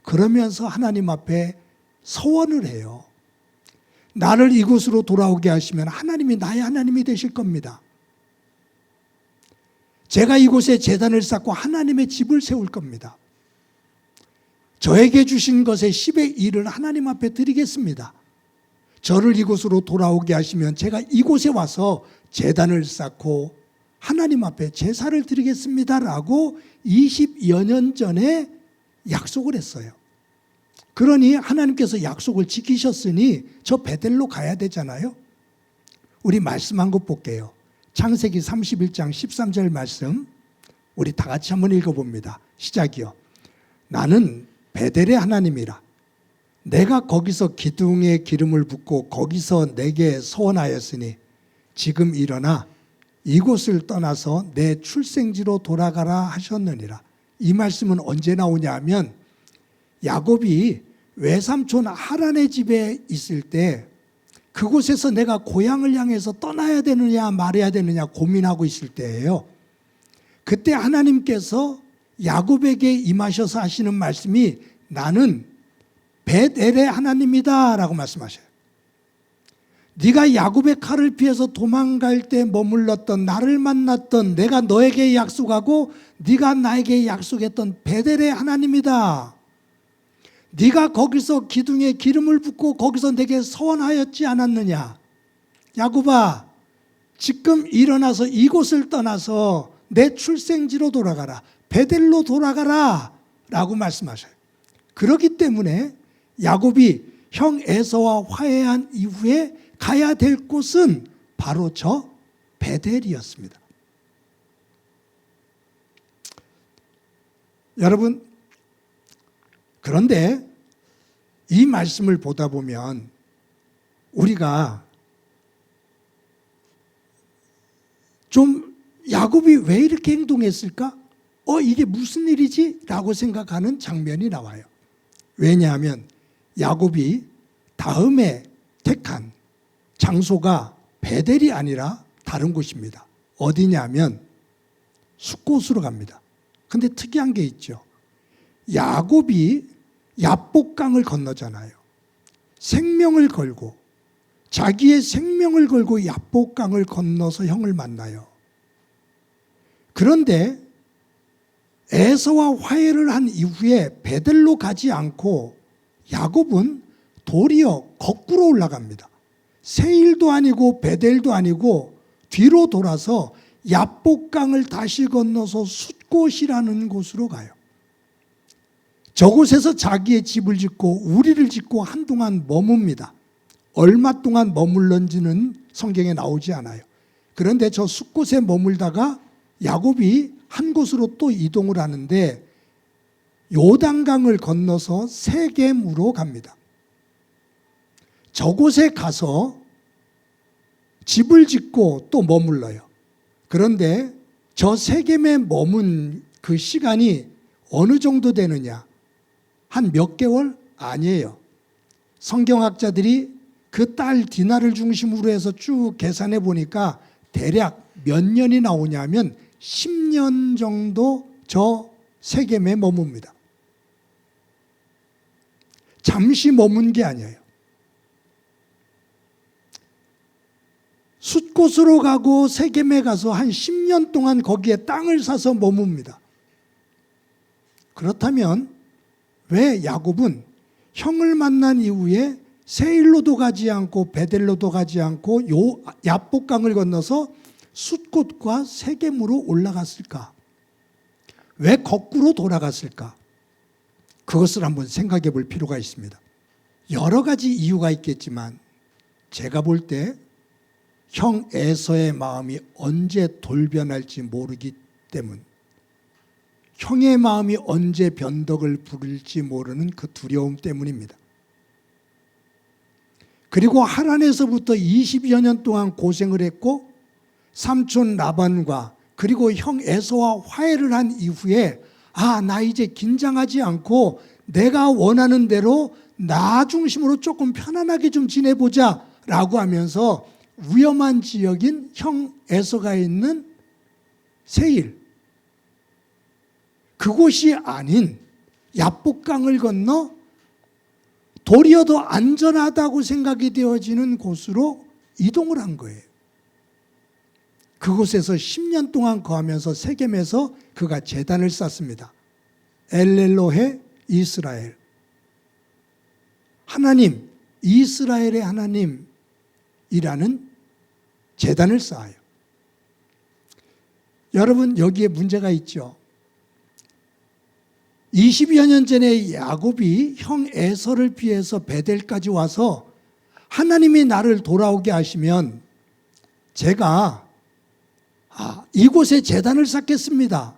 그러면서 하나님 앞에 서원을 해요. 나를 이곳으로 돌아오게 하시면 하나님이 나의 하나님이 되실 겁니다. 제가 이곳에 제단을 쌓고 하나님의 집을 세울 겁니다. 저에게 주신 것의 10의 1을 하나님 앞에 드리겠습니다. 저를 이곳으로 돌아오게 하시면 제가 이곳에 와서 제단을 쌓고 하나님 앞에 제사를 드리겠습니다라고 20여 년 전에 약속을 했어요. 그러니 하나님께서 약속을 지키셨으니 저 베델로 가야 되잖아요. 우리 말씀 한 것 볼게요. 창세기 31장 13절 말씀 우리 다 같이 한번 읽어봅니다. 시작이요. 나는 베델의 하나님이라. 내가 거기서 기둥에 기름을 붓고 거기서 내게 서원하였으니 지금 일어나 이곳을 떠나서 내 출생지로 돌아가라 하셨느니라. 이 말씀은 언제 나오냐 하면 야곱이 외삼촌 하란의 집에 있을 때 그곳에서 내가 고향을 향해서 떠나야 되느냐 말아야 되느냐 고민하고 있을 때예요. 그때 하나님께서 야곱에게 임하셔서 하시는 말씀이 나는 베델의 하나님이다 라고 말씀하셔요. 네가 야곱의 칼을 피해서 도망갈 때 머물렀던 나를 만났던 내가 너에게 약속하고 네가 나에게 약속했던 베델의 하나님이다. 네가 거기서 기둥에 기름을 붓고 거기서 내게 서원하였지 않았느냐. 야곱아, 지금 일어나서 이곳을 떠나서 내 출생지로 돌아가라. 베델로 돌아가라 라고 말씀하셔요. 그렇기 때문에 야곱이 형 에서와 화해한 이후에 가야 될 곳은 바로 저 베델이었습니다. 여러분, 그런데 이 말씀을 보다 보면 우리가 좀 야곱이 왜 이렇게 행동했을까? 이게 무슨 일이지? 라고 생각하는 장면이 나와요. 왜냐하면 야곱이 다음에 택한 장소가 베델이 아니라 다른 곳입니다. 어디냐면 숫곳으로 갑니다. 근데 특이한 게 있죠. 야곱이 야복강을 건너잖아요. 생명을 걸고 자기의 생명을 걸고 야복강을 건너서 형을 만나요. 그런데 에서와 화해를 한 이후에 베델로 가지 않고 야곱은 도리어 거꾸로 올라갑니다. 세일도 아니고 베델도 아니고 뒤로 돌아서 야복강을 다시 건너서 숫곳이라는 곳으로 가요. 저곳에서 자기의 집을 짓고 우리를 짓고 한동안 머뭅니다. 얼마 동안 머물렀는지는 성경에 나오지 않아요. 그런데 저 숫곳에 머물다가 야곱이 한 곳으로 또 이동을 하는데 요단강을 건너서 세겜으로 갑니다. 저곳에 가서 집을 짓고 또 머물러요. 그런데 저 세겜에 머문 그 시간이 어느 정도 되느냐? 한 몇 개월? 아니에요. 성경학자들이 그 딸 디나를 중심으로 해서 쭉 계산해 보니까 대략 몇 년이 나오냐면 10년 정도 저 세겜에 머뭅니다. 잠시 머문 게 아니에요. 숫곳으로 가고 세겜에 가서 한 10년 동안 거기에 땅을 사서 머뭅니다. 그렇다면 왜 야곱은 형을 만난 이후에 세일로도 가지 않고 베델로도 가지 않고 야복강을 건너서 숫곳과 세겜으로 올라갔을까? 왜 거꾸로 돌아갔을까? 그것을 한번 생각해 볼 필요가 있습니다. 여러 가지 이유가 있겠지만 제가 볼 때 형 에서의 마음이 언제 돌변할지 모르기 때문, 형의 마음이 언제 변덕을 부릴지 모르는 그 두려움 때문입니다. 그리고 하란에서부터 20여 년 동안 고생을 했고 삼촌 라반과 그리고 형 에서와 화해를 한 이후에 나 이제 긴장하지 않고 내가 원하는 대로 나 중심으로 조금 편안하게 좀 지내보자 라고 하면서 위험한 지역인 형 에서가 있는 세일, 그곳이 아닌 야복강을 건너 도리어 더 안전하다고 생각이 되어지는 곳으로 이동을 한 거예요. 그곳에서 10년 동안 거하면서 세겜에서 그가 제단을 쌓습니다. 엘렐로헤 이스라엘, 하나님, 이스라엘의 하나님이라는 제단을 쌓아요. 여러분, 여기에 문제가 있죠. 20여 년 전에 야곱이 형 에서를 피해서 베델까지 와서 하나님이 나를 돌아오게 하시면 제가 이곳에 제단을 쌓겠습니다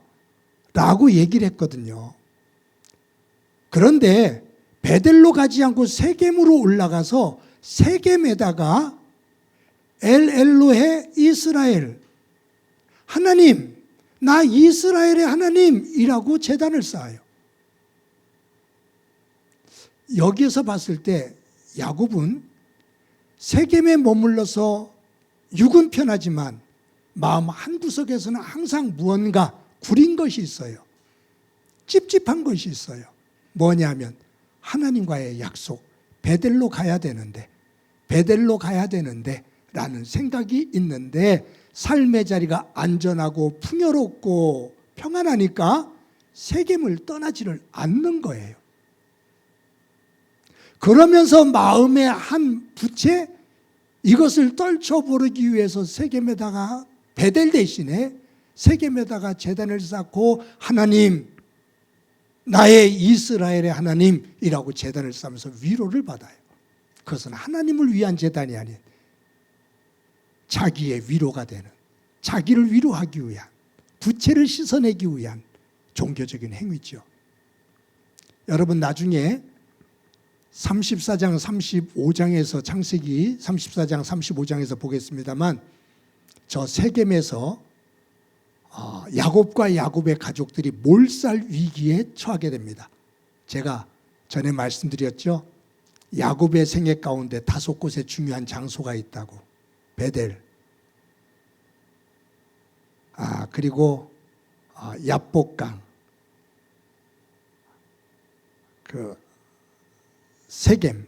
라고 얘기를 했거든요. 그런데 베델로 가지 않고 세겜으로 올라가서 세겜에다가 엘엘로헤 이스라엘, 하나님, 나 이스라엘의 하나님이라고 제단을 쌓아요. 여기에서 봤을 때 야곱은 세겜에 머물러서 육은 편하지만 마음 한구석에서는 항상 무언가 구린 것이 있어요. 찝찝한 것이 있어요. 뭐냐면 하나님과의 약속, 베델로 가야 되는데 라는 생각이 있는데 삶의 자리가 안전하고 풍요롭고 평안하니까 세겜을 떠나지를 않는 거예요. 그러면서 마음의 한 부채, 이것을 떨쳐버리기 위해서 세겜에다가 베델 대신에 세겜에다가 제단을 쌓고 하나님, 나의 이스라엘의 하나님이라고 제단을 쌓으면서 위로를 받아요. 그것은 하나님을 위한 제단이 아닌 자기의 위로가 되는, 자기를 위로하기 위한, 부채를 씻어내기 위한 종교적인 행위죠. 여러분, 나중에 34장 35장에서 창세기 34장 35장에서 보겠습니다만 저 세겜에서 야곱과 야곱의 가족들이 몰살 위기에 처하게 됩니다. 제가 전에 말씀드렸죠. 야곱의 생애 가운데 5곳의 중요한 장소가 있다고. 베델, 그리고 야복강, 세겜,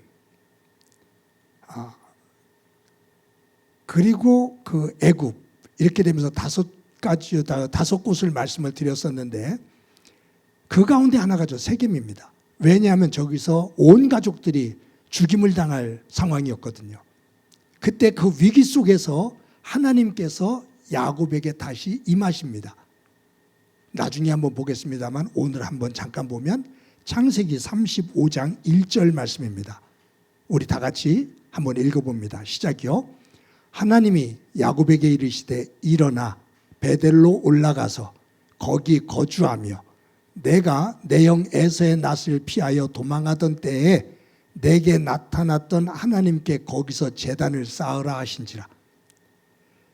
그리고 애굽, 이렇게 되면서 5곳을 말씀을 드렸었는데 그 가운데 하나가 세겜입니다. 왜냐하면 저기서 온 가족들이 죽임을 당할 상황이었거든요. 그때 그 위기 속에서 하나님께서 야곱에게 다시 임하십니다. 나중에 한번 보겠습니다만 오늘 한번 잠깐 보면 창세기 35장 1절 말씀입니다. 우리 다 같이 한번 읽어봅니다. 시작이요. 하나님이 야곱에게 이르시되 일어나 베델로 올라가서 거기 거주하며 내가 내 형 에서의 낯을 피하여 도망하던 때에 내게 나타났던 하나님께 거기서 제단을 쌓으라 하신지라.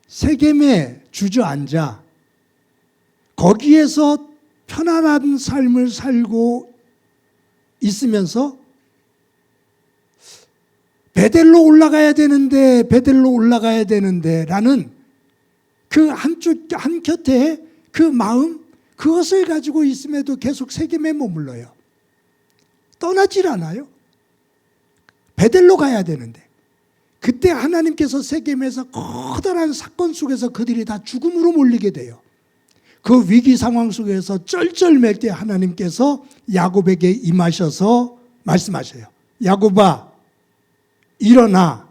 세겜에 주저앉아 거기에서 편안한 삶을 살고 있으면서 베델로 올라가야 되는데 라는 그 한 곁에 그 마음, 그것을 가지고 있음에도 계속 세겜에 머물러요. 떠나질 않아요. 베델로 가야 되는데 그때 하나님께서 세겜에서 커다란 사건 속에서 그들이 다 죽음으로 몰리게 돼요. 그 위기 상황 속에서 쩔쩔맬 때 하나님께서 야곱에게 임하셔서 말씀하셔요. 야곱아, 일어나.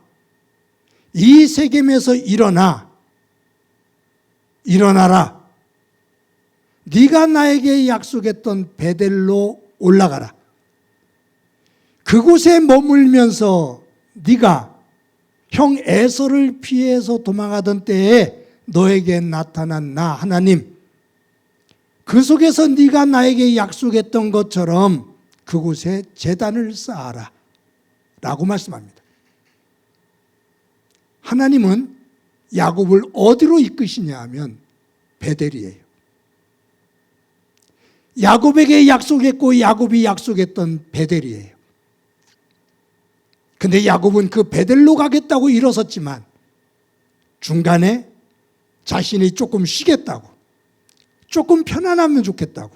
이 세겜에서 일어나라. 네가 나에게 약속했던 베델로 올라가라. 그곳에 머물면서 네가 형 에서를 피해서 도망하던 때에 너에게 나타난 나 하나님, 그 속에서 네가 나에게 약속했던 것처럼 그곳에 제단을 쌓아라 라고 말씀합니다. 하나님은 야곱을 어디로 이끄시냐 하면 베델이에요. 야곱에게 약속했고 야곱이 약속했던 베델이에요. 근데 야곱은 그 베델로 가겠다고 일어섰지만 중간에 자신이 조금 쉬겠다고, 조금 편안하면 좋겠다고,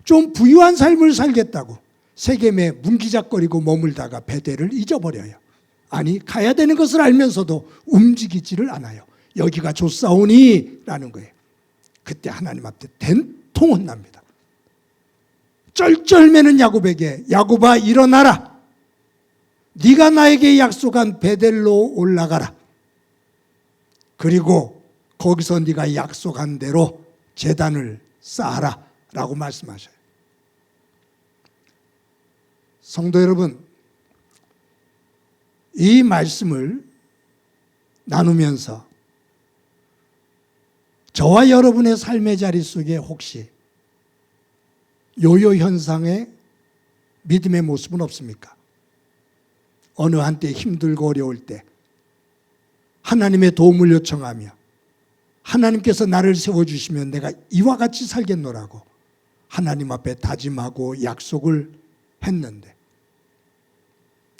좀 부유한 삶을 살겠다고 세겜에 문기작거리고 머물다가 베델을 잊어버려요. 아니, 가야 되는 것을 알면서도 움직이지를 않아요. 여기가 좋사오니 라는 거예요. 그때 하나님 앞에 된통 혼납니다. 쩔쩔매는 야곱에게, 야곱아 일어나라, 네가 나에게 약속한 베델로 올라가라, 그리고 거기서 네가 약속한 대로 제단을 쌓아라 라고 말씀하셔요. 성도 여러분, 이 말씀을 나누면서 저와 여러분의 삶의 자리 속에 혹시 요요 현상의 믿음의 모습은 없습니까? 어느 한때 힘들고 어려울 때 하나님의 도움을 요청하며 하나님께서 나를 세워주시면 내가 이와 같이 살겠노라고 하나님 앞에 다짐하고 약속을 했는데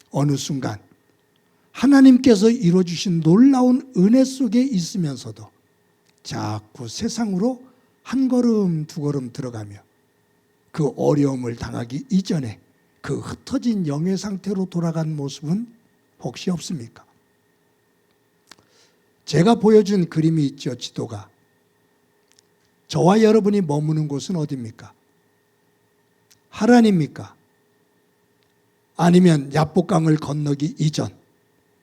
어느 순간 하나님께서 이루어주신 놀라운 은혜 속에 있으면서도 자꾸 세상으로 한 걸음 두 걸음 들어가며 그 어려움을 당하기 이전에 그 흩어진 영의 상태로 돌아간 모습은 혹시 없습니까? 제가 보여준 그림이 있죠, 지도가. 저와 여러분이 머무는 곳은 어디입니까? 하란입니까? 아니면 야복강을 건너기 이전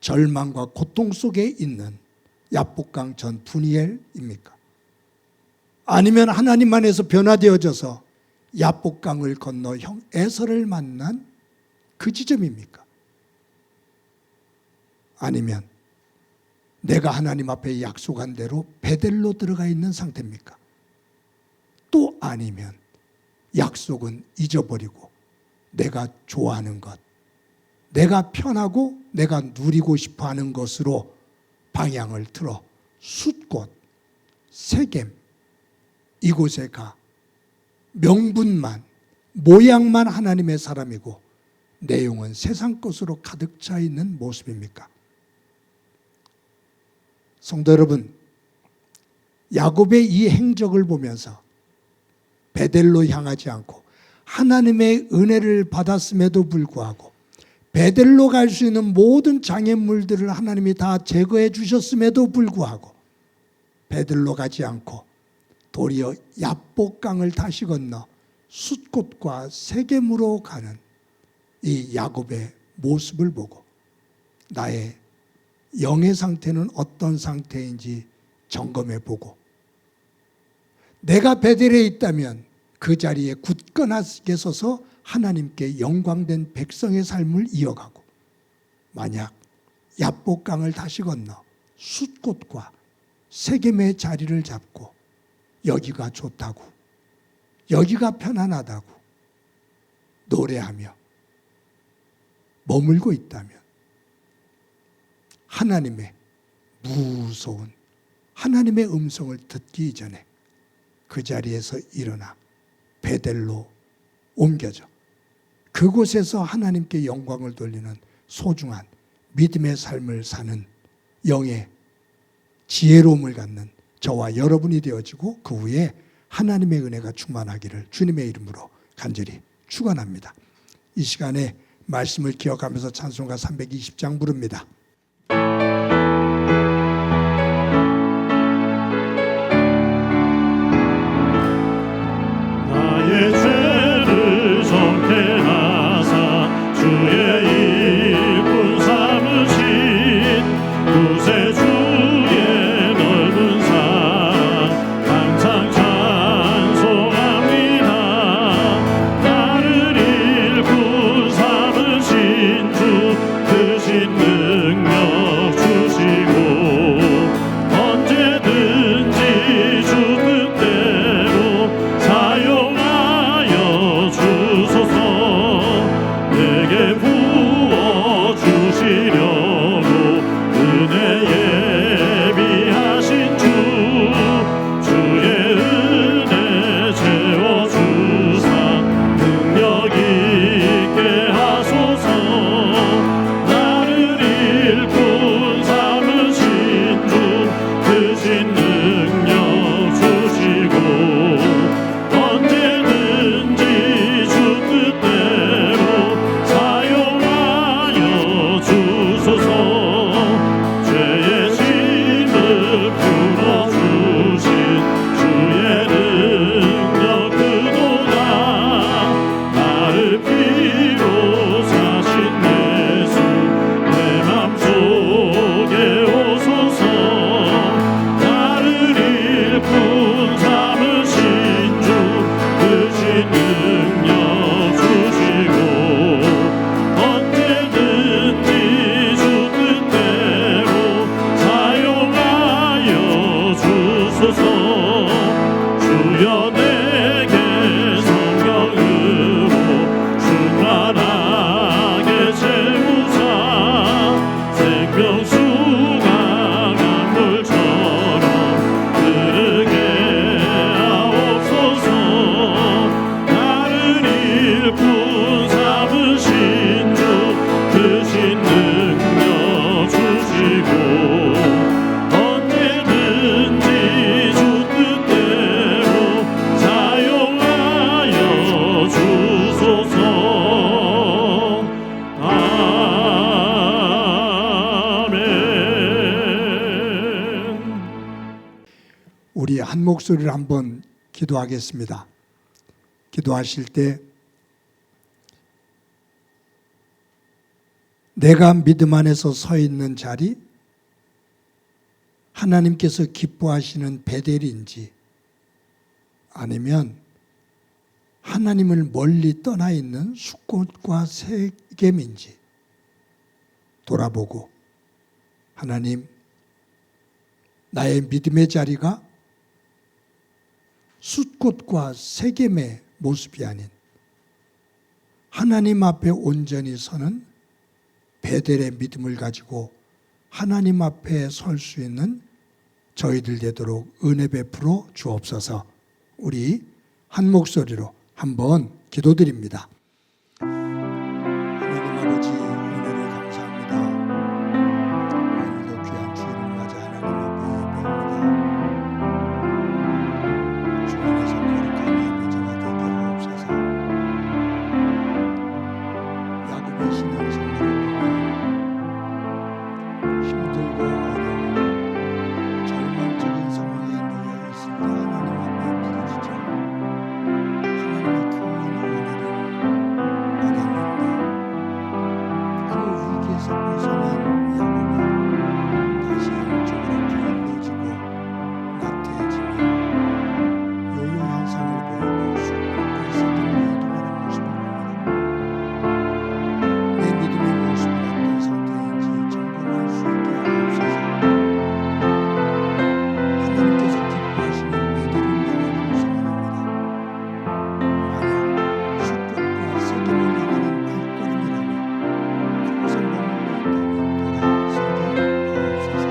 절망과 고통 속에 있는 야복강 전 분이엘입니까? 아니면 하나님 안에서 변화되어져서 야복강을 건너 형 에서를 만난 그 지점입니까? 아니면 내가 하나님 앞에 약속한 대로 베델로 들어가 있는 상태입니까? 또 아니면 약속은 잊어버리고 내가 좋아하는 것, 내가 편하고 내가 누리고 싶어하는 것으로 방향을 틀어 숫곳, 세겜 이곳에 가 명분만, 모양만 하나님의 사람이고 내용은 세상 것으로 가득 차 있는 모습입니까? 성도 여러분, 야곱의 이 행적을 보면서 베델로 향하지 않고 하나님의 은혜를 받았음에도 불구하고 베델로 갈 수 있는 모든 장애물들을 하나님이 다 제거해 주셨음에도 불구하고 베델로 가지 않고 도리어 야복강을 다시 건너 숫곳과 세겜으로 가는 이 야곱의 모습을 보고 나의 영의 상태는 어떤 상태인지 점검해 보고 내가 베델에 있다면 그 자리에 굳건하게 서서 하나님께 영광된 백성의 삶을 이어가고 만약 야복강을 다시 건너 숫곳과 세겜의 자리를 잡고 여기가 좋다고 여기가 편안하다고 노래하며 머물고 있다면 하나님의 무서운 하나님의 음성을 듣기 이전에 그 자리에서 일어나 베델로 옮겨져 그곳에서 하나님께 영광을 돌리는 소중한 믿음의 삶을 사는 영의 지혜로움을 갖는 저와 여러분이 되어지고 그 후에 하나님의 은혜가 충만하기를 주님의 이름으로 간절히 축원합니다. 이 시간에 말씀을 기억하면서 찬송가 320장 부릅니다. 나의 죄를 정케하사 주의 일꾼 삼으신 구세주의 넓은 사랑 항상 찬송합니다. 나를 일꾼 삼으신 주 크신 능 능려주시고 언제든지 주 뜻대로 사용하여 주소서. 우리 한 목소리를 한번 기도하겠습니다. 기도하실 때 내가 믿음 안에서 서 있는 자리, 하나님께서 기뻐하시는 베델인지 아니면 하나님을 멀리 떠나 있는 숫꽃과 세겜인지 돌아보고, 하나님, 나의 믿음의 자리가 숫꽃과 세겜의 모습이 아닌 하나님 앞에 온전히 서는 베델의 믿음을 가지고 하나님 앞에 설 수 있는 저희들 되도록 은혜 베풀어 주옵소서. 우리 한 목소리로 한번 기도드립니다. 하나님 아버지, 은혜를 감사합니다. 오늘도 귀한 주일을 맞아 하나님 앞에 예배합니다. 주 안에서 거룩한 예배자가 되게 하옵소서. 야곱의 신앙생활을 보면 힘들고 어려운 절망적인 상황에 놓여 있을 때 하나님 앞에 부르짖어 하나님의 큰 은혜를 받았는데, 그 위기에서 벗어난 야곱이 다시 영적으로 게을러지고 나태해지며 요요 현상을 보이고 숲과 세겜으로 이동하는 모습을 봅니다. 내 믿음의 모습은 어떤 상태인지 점검할 수 있게 하옵소서. 하나님께서 기뻐하시는 베델을 향하기를 소원합니다. 만약 숲과 세겜을 향하는 발걸음이라면 그곳에 머물러 있다면 돌아서게 하옵소서.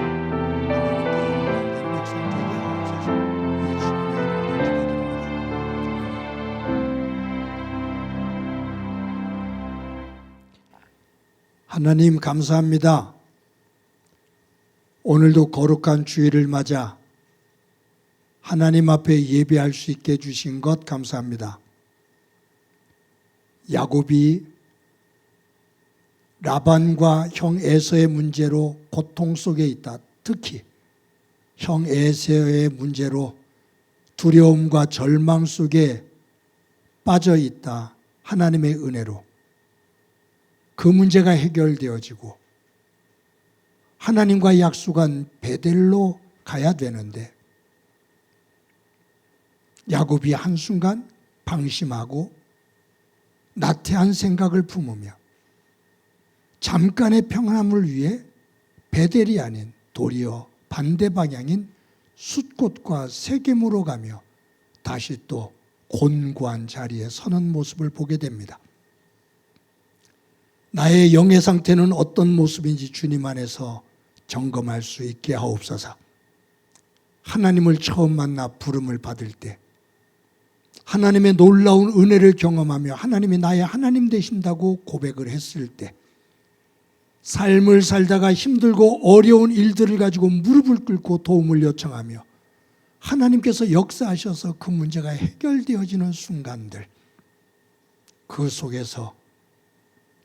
하나님께 영광된 백성 되게 하옵소서. 예수님의 이름으로 기도드립니다. 하나님 감사합니다. 오늘도 거룩한 주일을 맞아 하나님 앞에 예배할 수 있게 해주신 것 감사합니다. 야곱이 라반과 형 에서의 문제로 고통 속에 있다. 특히 형 에서의 문제로 두려움과 절망 속에 빠져 있다. 하나님의 은혜로 그 문제가 해결되어지고 하나님과 약속한 베델로 가야 되는데, 야곱이 한순간 방심하고 나태한 생각을 품으며 잠깐의 평안함을 위해 베델이 아닌 도리어 반대 방향인 숫꽃과 세겜으로 가며 다시 또 곤고한 자리에 서는 모습을 보게 됩니다. 나의 영의 상태는 어떤 모습인지 주님 안에서 점검할 수 있게 하옵소서. 하나님을 처음 만나 부름을 받을 때 하나님의 놀라운 은혜를 경험하며 하나님이 나의 하나님 되신다고 고백을 했을 때, 삶을 살다가 힘들고 어려운 일들을 가지고 무릎을 꿇고 도움을 요청하며 하나님께서 역사하셔서 그 문제가 해결되어지는 순간들, 그 속에서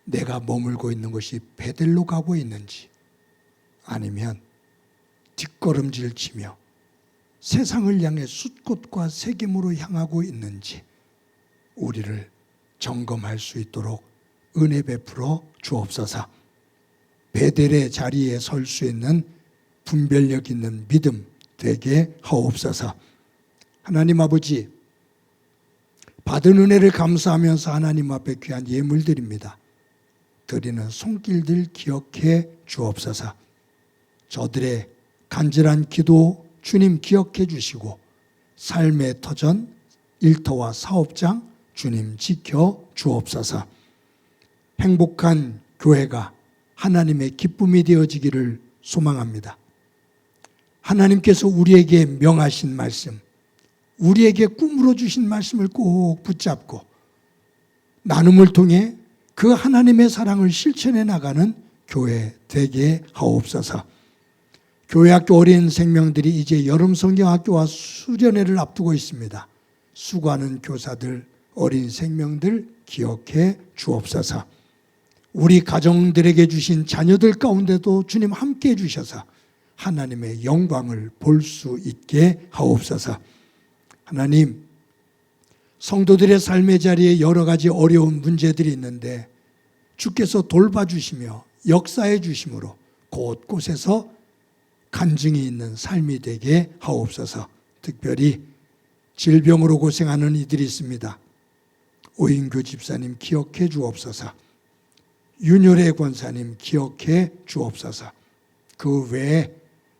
내가 머물고 있는 것이 베델로 가고 있는지 아니면 뒷걸음질 치며 세상을 향해 숫꽃과 세겜으로 향하고 있는지 우리를 점검할 수 있도록 은혜 베풀어 주옵소서. 베델의 자리에 설 수 있는 분별력 있는 믿음 되게 하옵소서. 하나님 아버지, 받은 은혜를 감사하면서 하나님 앞에 귀한 예물 드립니다. 드리는 손길들 기억해 주옵소서. 저들의 간절한 기도 주님 기억해 주시고 삶의 터전, 일터와 사업장 주님 지켜 주옵소서. 행복한 교회가 하나님의 기쁨이 되어지기를 소망합니다. 하나님께서 우리에게 명하신 말씀, 우리에게 꿈으로 주신 말씀을 꼭 붙잡고 나눔을 통해 그 하나님의 사랑을 실천해 나가는 교회 되게 하옵소서. 교회학교 어린 생명들이 이제 여름 성경학교와 수련회를 앞두고 있습니다. 수고하는 교사들, 어린 생명들 기억해 주옵소서. 우리 가정들에게 주신 자녀들 가운데도 주님 함께 해주셔서 하나님의 영광을 볼 수 있게 하옵소서. 하나님, 성도들의 삶의 자리에 여러 가지 어려운 문제들이 있는데 주께서 돌봐주시며 역사해 주심으로 곳곳에서 간증이 있는 삶이 되게 하옵소서. 특별히 질병으로 고생하는 이들이 있습니다. 오인규 집사님 기억해 주옵소서. 윤열애 권사님 기억해 주옵소서. 그 외에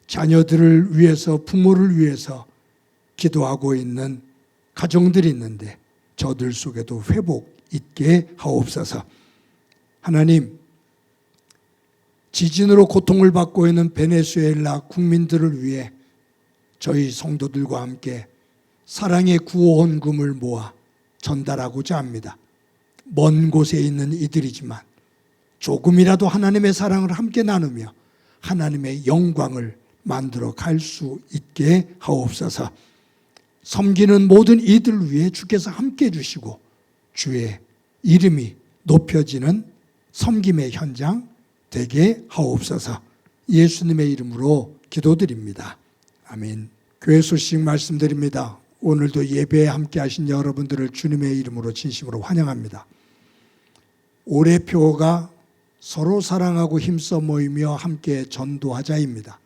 자녀들을 위해서, 부모를 위해서 기도하고 있는 가정들이 있는데 저들 속에도 회복 있게 하옵소서. 하나님, 지진으로 고통을 받고 있는 베네수엘라 국민들을 위해 저희 성도들과 함께 사랑의 구호헌금을 모아 전달하고자 합니다. 먼 곳에 있는 이들이지만 조금이라도 하나님의 사랑을 함께 나누며 하나님의 영광을 만들어 갈 수 있게 하옵소서. 섬기는 모든 이들을 위해 주께서 함께 해주시고 주의 이름이 높여지는 섬김의 현장 되게 하옵소서. 예수님의 이름으로 기도드립니다. 아멘. 교회 소식 말씀드립니다. 오늘도 예배에 함께 하신 여러분들을 주님의 이름으로 진심으로 환영합니다. 올해 표어가 서로 사랑하고 힘써 모이며 함께 전도하자입니다.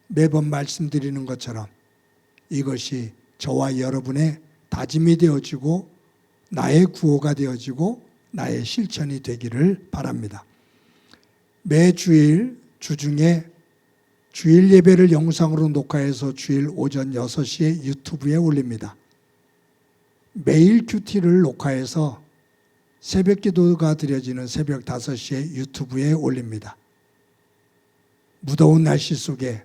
매번 말씀드리는 것처럼 이것이 저와 여러분의 다짐이 되어지고 나의 구호가 되어지고 나의 실천이 되기를 바랍니다. 매주일 주중에 주일 예배를 영상으로 녹화해서 주일 오전 6시에 유튜브에 올립니다. 매일 큐티를 녹화해서 새벽 기도가 드려지는 새벽 5시에 유튜브에 올립니다. 무더운 날씨 속에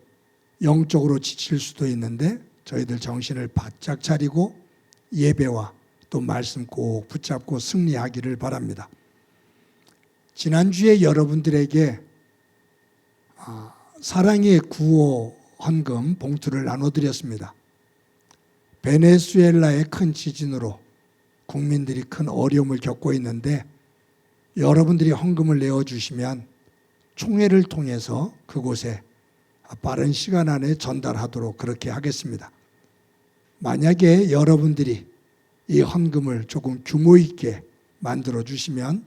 영적으로 지칠 수도 있는데 저희들 정신을 바짝 차리고 예배와 또 말씀 꼭 붙잡고 승리하기를 바랍니다. 지난주에 여러분들에게 사랑의 구호 헌금 봉투를 나눠드렸습니다. 베네수엘라의 큰 지진으로 국민들이 큰 어려움을 겪고 있는데 여러분들이 헌금을 내어주시면 총회를 통해서 그곳에 빠른 시간 안에 전달하도록 그렇게 하겠습니다. 만약에 여러분들이 이 헌금을 조금 규모 있게 만들어 주시면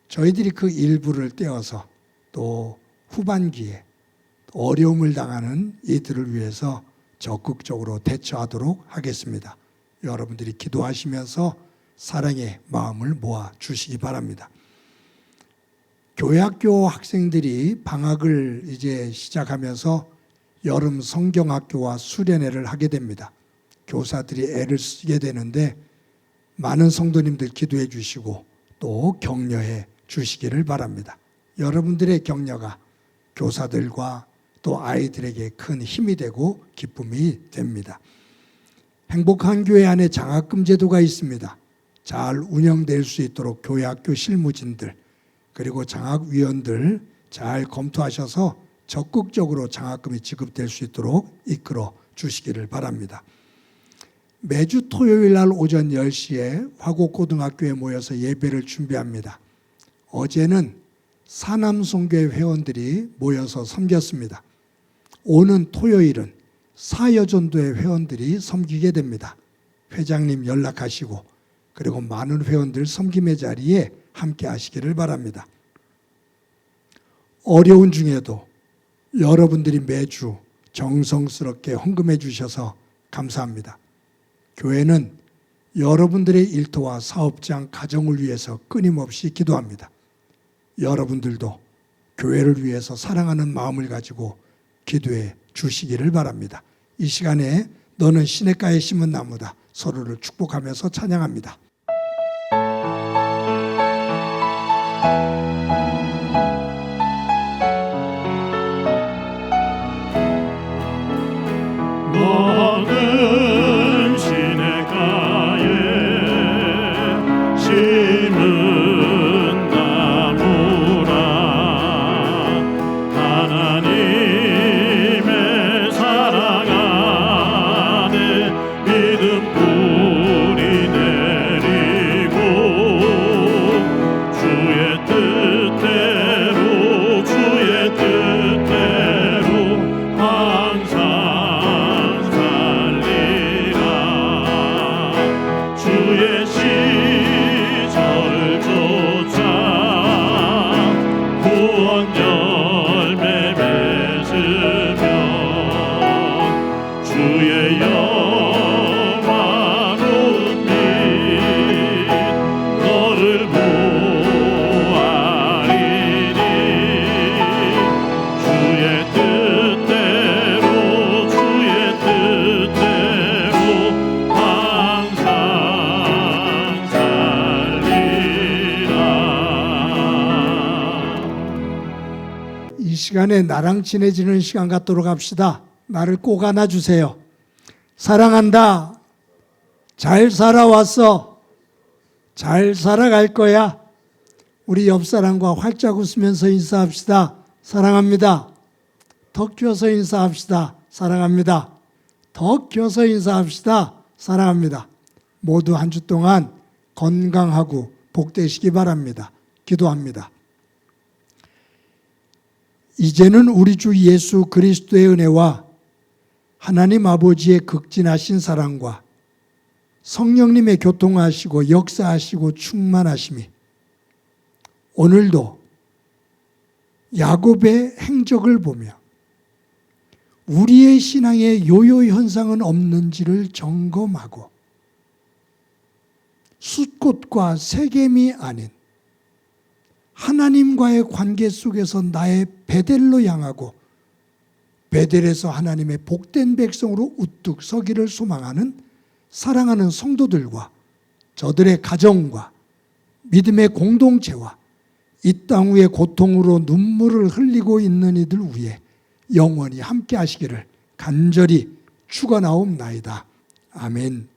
저희들이 그 일부를 떼어서 또 후반기에 어려움을 당하는 이들을 위해서 적극적으로 대처하도록 하겠습니다. 여러분들이 기도하시면서 사랑의 마음을 모아 주시기 바랍니다. 교회학교 학생들이 방학을 이제 시작하면서 여름 성경학교와 수련회를 하게 됩니다. 교사들이 애를 쓰게 되는데 많은 성도님들 기도해 주시고 또 격려해 주시기를 바랍니다. 여러분들의 격려가 교사들과 또 아이들에게 큰 힘이 되고 기쁨이 됩니다. 행복한 교회 안에 장학금 제도가 있습니다. 잘 운영될 수 있도록 교회학교 실무진들 그리고 장학위원들 잘 검토하셔서 적극적으로 장학금이 지급될 수 있도록 이끌어 주시기를 바랍니다. 매주 토요일 날 오전 10시에 화곡고등학교에 모여서 예배를 준비합니다. 어제는 사남송교회 회원들이 모여서 섬겼습니다. 오는 토요일은 사여전도회 회원들이 섬기게 됩니다. 회장님 연락하시고 그리고 많은 회원들 섬김의 자리에 함께 하시기를 바랍니다. 어려운 중에도 여러분들이 매주 정성스럽게 헌금해 주셔서 감사합니다. 교회는 여러분들의 일터와 사업장, 가정을 위해서 끊임없이 기도합니다. 여러분들도 교회를 위해서 사랑하는 마음을 가지고 기도해 주시기를 바랍니다. 이 시간에 너는 시냇가에 심은 나무다. 서로를 축복하면서 찬양합니다. 너는 시냇가에 심은 나무다. 이 시간에 나랑 친해지는 시간 갖도록 합시다. 나를 꼭 안아주세요. 사랑한다. 잘 살아왔어. 잘 살아갈 거야. 우리 옆 사람과 활짝 웃으면서 인사합시다. 사랑합니다. 더 껴서 인사합시다. 사랑합니다. 더 껴서 인사합시다. 사랑합니다. 모두 한 주 동안 건강하고 복되시기 바랍니다. 기도합니다. 이제는 우리 주 예수 그리스도의 은혜와 하나님 아버지의 극진하신 사랑과 성령님의 교통하시고 역사하시고 충만하심이 오늘도 야곱의 행적을 보며 우리의 신앙에 요요 현상은 없는지를 점검하고 숫꽃과 세겜이 아닌 하나님과의 관계 속에서 나의 베델로 향하고 베델에서 하나님의 복된 백성으로 우뚝 서기를 소망하는 사랑하는 성도들과 저들의 가정과 믿음의 공동체와 이 땅 위에 고통으로 눈물을 흘리고 있는 이들 위에 영원히 함께 하시기를 간절히 축원하옵나이다. 아멘.